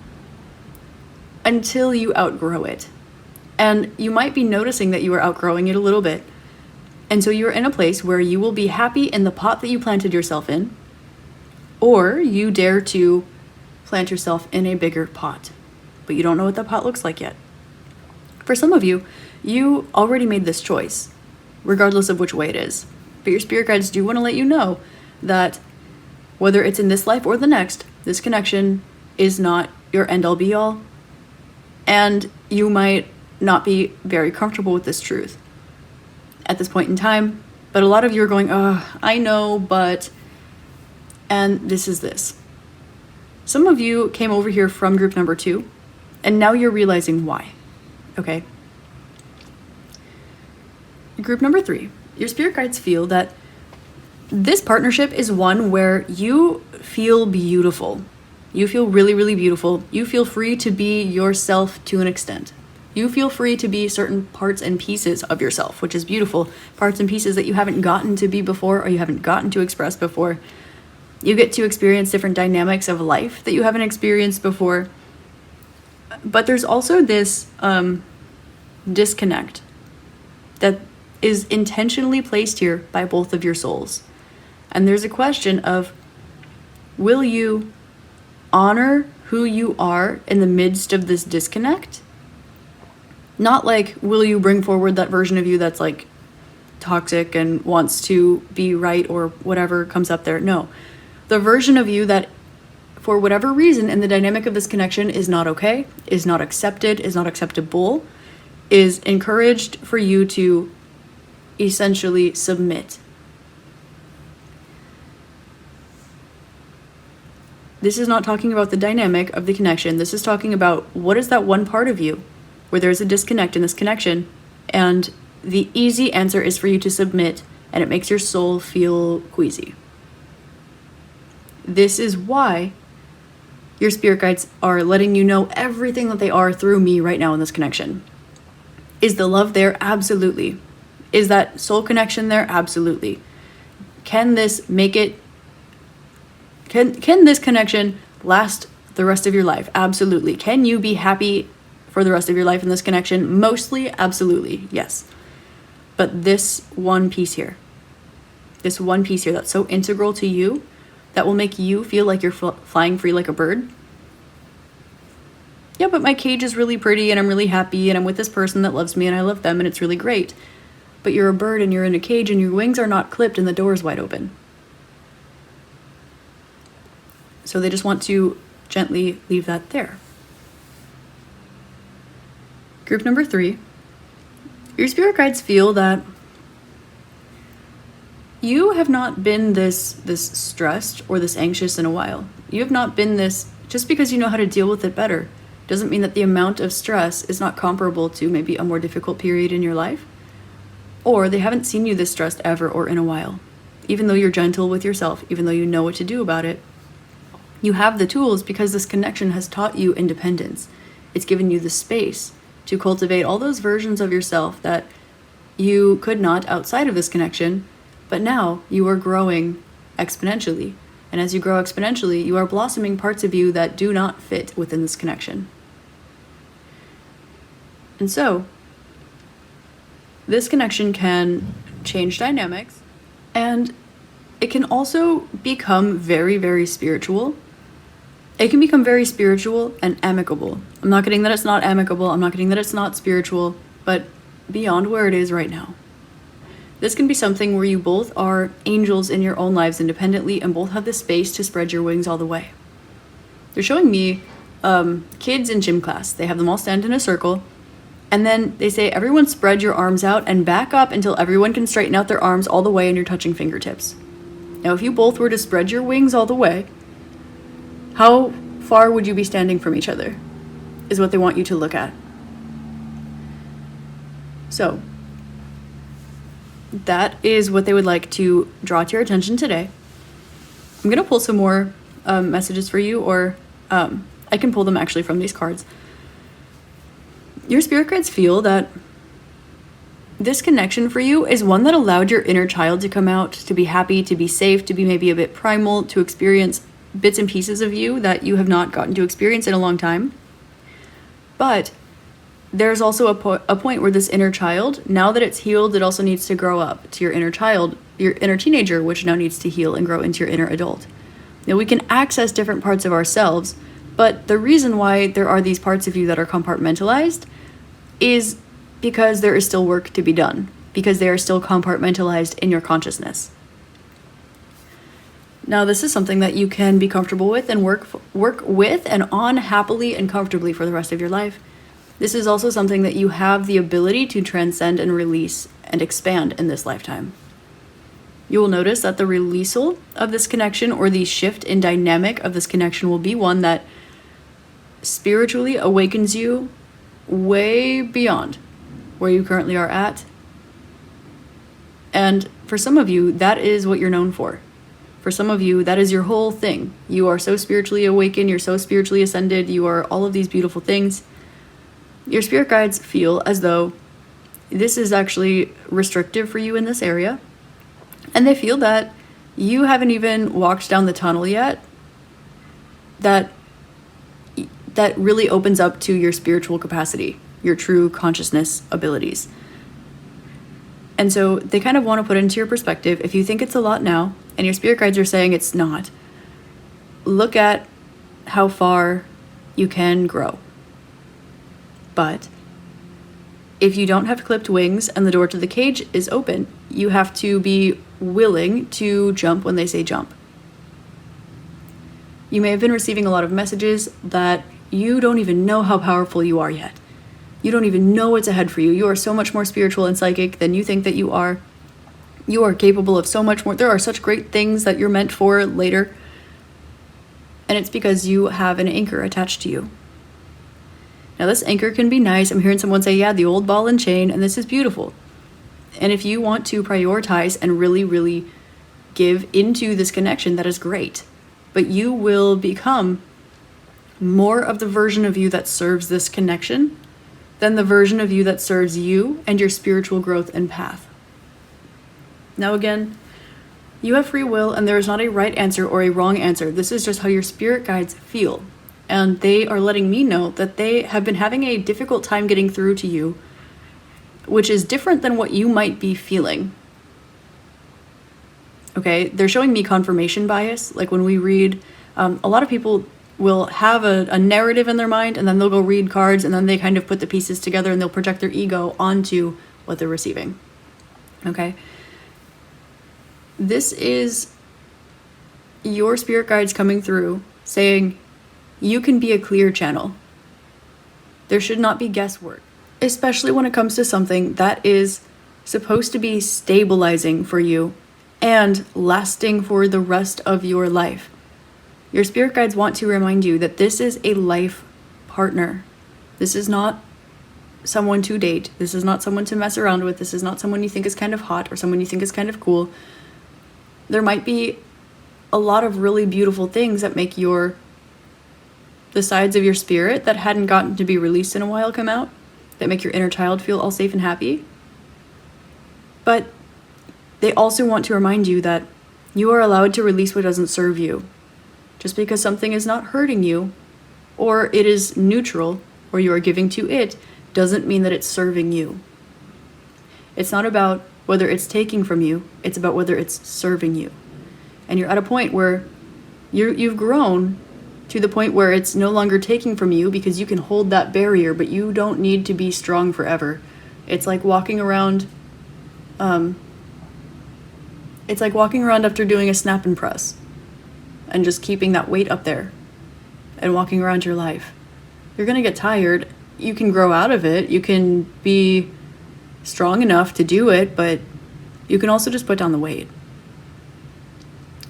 until you outgrow it. And you might be noticing that you are outgrowing it a little bit. And so you're in a place where you will be happy in the pot that you planted yourself in, or you dare to plant yourself in a bigger pot, but you don't know what that pot looks like yet. For some of you, you already made this choice, regardless of which way it is. But your spirit guides do want to let you know that whether it's in this life or the next, this connection is not your end-all be-all, and you might not be very comfortable with this truth at this point in time, but a lot of you are going, oh, I know, but, and this is this. Some of you came over here from group number 2, and now you're realizing why, okay? Group number 3, your spirit guides feel that this partnership is one where you feel beautiful. You feel really, really beautiful. You feel free to be yourself to an extent. You feel free to be certain parts and pieces of yourself, which is beautiful. Parts and pieces that you haven't gotten to be before, or you haven't gotten to express before. You get to experience different dynamics of life that you haven't experienced before. But there's also this disconnect that is intentionally placed here by both of your souls. And there's a question of, will you honor who you are in the midst of this disconnect? Not like, will you bring forward that version of you that's like toxic and wants to be right or whatever comes up there. No. The version of you that, for whatever reason, in the dynamic of this connection is not okay, is not accepted, is not acceptable, is encouraged for you to essentially submit. This is not talking about the dynamic of the connection. This is talking about what is that one part of you where there's a disconnect in this connection, and the easy answer is for you to submit, and it makes your soul feel queasy. This is why your spirit guides are letting you know everything that they are through me right now in this connection. Is the love there? Absolutely. Is that soul connection there? Absolutely. Can this make it? Can this connection last the rest of your life? Absolutely. Can you be happy for the rest of your life in this connection? Mostly, absolutely, yes. But this one piece here that's so integral to you, that will make you feel like you're flying free like a bird. Yeah, but my cage is really pretty and I'm really happy and I'm with this person that loves me and I love them and it's really great. But you're a bird and you're in a cage and your wings are not clipped and the door is wide open. So they just want to gently leave that there. Group number 3, your spirit guides feel that you have not been this stressed or this anxious in a while. You have not been this, just because you know how to deal with it better, doesn't mean that the amount of stress is not comparable to maybe a more difficult period in your life. Or they haven't seen you this stressed ever or in a while. Even though you're gentle with yourself, even though you know what to do about it, you have the tools because this connection has taught you independence. It's given you the space to cultivate all those versions of yourself that you could not outside of this connection, but now you are growing exponentially. And as you grow exponentially, you are blossoming parts of you that do not fit within this connection. And so, this connection can change dynamics, and it can also become very, very spiritual. It can become very spiritual and amicable. I'm not kidding that it's not amicable. I'm not kidding that it's not spiritual, but beyond where it is right now. This can be something where you both are angels in your own lives independently and both have the space to spread your wings all the way. They're showing me kids in gym class. They have them all stand in a circle, and then they say, everyone spread your arms out and back up until everyone can straighten out their arms all the way and you're touching fingertips. Now, if you both were to spread your wings all the way, how far would you be standing from each other? Is what they want you to look at. So, that is what they would like to draw to your attention today. I'm going to pull some more messages for you, or I can pull them actually from these cards. Your spirit guides feel that this connection for you is one that allowed your inner child to come out, to be happy, to be safe, to be maybe a bit primal, to experience bits and pieces of you that you have not gotten to experience in a long time. But there's also a point where this inner child, now that it's healed, it also needs to grow up to your inner child, your inner teenager, which now needs to heal and grow into your inner adult. Now, we can access different parts of ourselves, but the reason why there are these parts of you that are compartmentalized is because there is still work to be done, because they are still compartmentalized in your consciousness. Now, this is something that you can be comfortable with and work with and on happily and comfortably for the rest of your life. This is also something that you have the ability to transcend and release and expand in this lifetime. You will notice that the releasal of this connection, or the shift in dynamic of this connection, will be one that spiritually awakens you way beyond where you currently are at. And for some of you, that is what you're known for. For some of you, that is your whole thing. You are so spiritually awakened, you're so spiritually ascended, you are all of these beautiful things. Your spirit guides feel as though this is actually restrictive for you in this area. And they feel that you haven't even walked down the tunnel yet that really opens up to your spiritual capacity, your true consciousness abilities. And so they kind of want to put into your perspective, if you think it's a lot now, and your spirit guides are saying it's not, look at how far you can grow. But if you don't have clipped wings and the door to the cage is open, you have to be willing to jump when they say jump. You may have been receiving a lot of messages that you don't even know how powerful you are yet. You don't even know what's ahead for you. You are so much more spiritual and psychic than you think that you are. You are capable of so much more. There are such great things that you're meant for later. And it's because you have an anchor attached to you. Now, this anchor can be nice. I'm hearing someone say, yeah, the old ball and chain, and this is beautiful. And if you want to prioritize and really, really give into this connection, that is great. But you will become more of the version of you that serves this connection than the version of you that serves you and your spiritual growth and path. Now, again, you have free will, and there is not a right answer or a wrong answer. This is just how your spirit guides feel. And they are letting me know that they have been having a difficult time getting through to you, which is different than what you might be feeling. Okay, they're showing me confirmation bias. Like when we read, a lot of people will have a narrative in their mind, and then they'll go read cards, and then they kind of put the pieces together, and they'll project their ego onto what they're receiving. Okay? This is your spirit guides coming through saying, you can be a clear channel. There should not be guesswork, especially when it comes to something that is supposed to be stabilizing for you and lasting for the rest of your life. Your spirit guides want to remind you that this is a life partner. This is not someone to date. This is not someone to mess around with. This is not someone you think is kind of hot or someone you think is kind of cool. There might be a lot of really beautiful things that make the sides of your spirit that hadn't gotten to be released in a while come out, that make your inner child feel all safe and happy. But they also want to remind you that you are allowed to release what doesn't serve you. Just because something is not hurting you, or it is neutral, or you are giving to it, doesn't mean that it's serving you. It's not about whether it's taking from you, it's about whether it's serving you. And you're at a point where you've grown to the point where it's no longer taking from you because you can hold that barrier, but you don't need to be strong forever. It's like walking around, after doing a snap and press and just keeping that weight up there and walking around your life. You're going to get tired. You can grow out of it. You can be strong enough to do it, but you can also just put down the weight.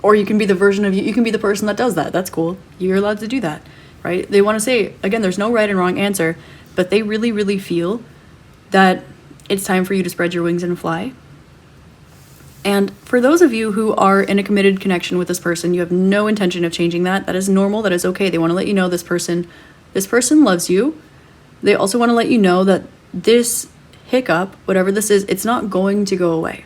Or you can be the version of you can be the person that does that. That's cool. You're allowed to do that, right? They want to say, again, there's no right and wrong answer, but they really, really feel that it's time for you to spread your wings and fly. And for those of you who are in a committed connection with this person, you have no intention of changing that. That is normal. That is okay. They want to let you know this person loves you. They also want to let you know that this hiccup, whatever this is, it's not going to go away.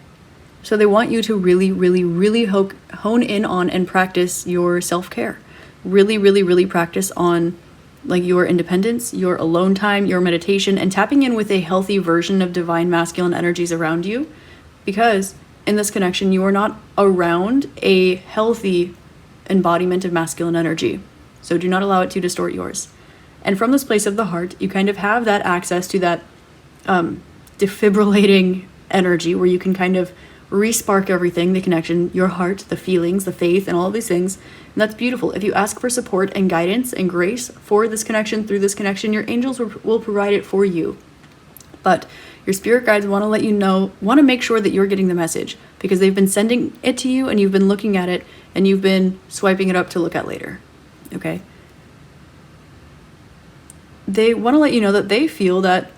So they want you to really, really, really hone in on and practice your self-care. Really, really, really practice on like your independence, your alone time, your meditation, and tapping in with a healthy version of divine masculine energies around you. Because in this connection, you are not around a healthy embodiment of masculine energy. So do not allow it to distort yours. And from this place of the heart, you kind of have that access to that defibrillating energy where you can kind of re-spark everything, the connection, your heart, the feelings, the faith, and all of these things. And that's beautiful. If you ask for support and guidance and grace for this connection, through this connection, your angels will provide it for you. But your spirit guides want to let you know, want to make sure that you're getting the message, because they've been sending it to you and you've been looking at it and you've been swiping it up to look at later. Okay? They want to let you know that they feel that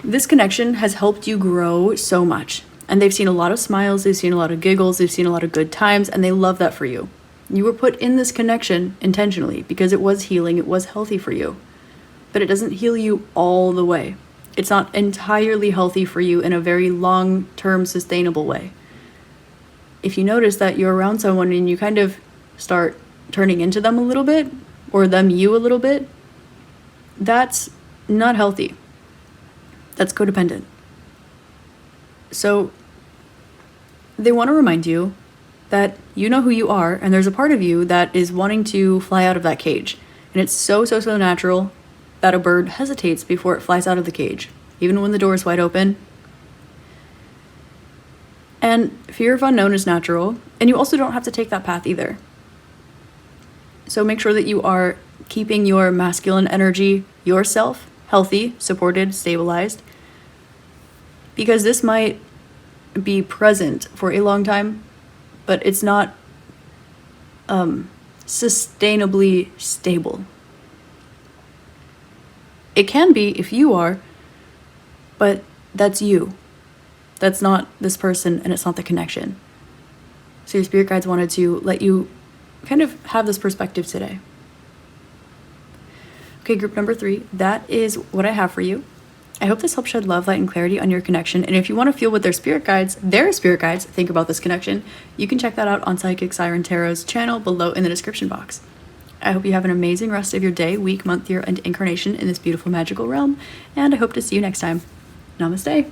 this connection has helped you grow so much. And they've seen a lot of smiles, they've seen a lot of giggles, they've seen a lot of good times, and they love that for you. You were put in this connection intentionally because it was healing, it was healthy for you. But it doesn't heal you all the way. It's not entirely healthy for you in a very long-term sustainable way. If you notice that you're around someone and you kind of start turning into them a little bit, or them you a little bit, that's not healthy. That's codependent. So they want to remind you that you know who you are, and there's a part of you that is wanting to fly out of that cage. And it's so natural that a bird hesitates before it flies out of the cage, even when the door is wide open. And fear of unknown is natural, and you also don't have to take that path either. So make sure that you are keeping your masculine energy, yourself, healthy, supported, stabilized, because this might be present for a long time, but it's not sustainably stable. It can be if you are, but that's you. That's not this person, and it's not the connection. So your spirit guides wanted to let you kind of have this perspective today. Okay, group number 3, that is what I have for you. I hope this helps shed love, light, and clarity on your connection. And if you want to feel what their spirit guides think about this connection, you can check that out on Psychic Siren Tarot's channel below in the description box. I hope you have an amazing rest of your day, week, month, year, and incarnation in this beautiful magical realm, and I hope to see you next time. Namaste.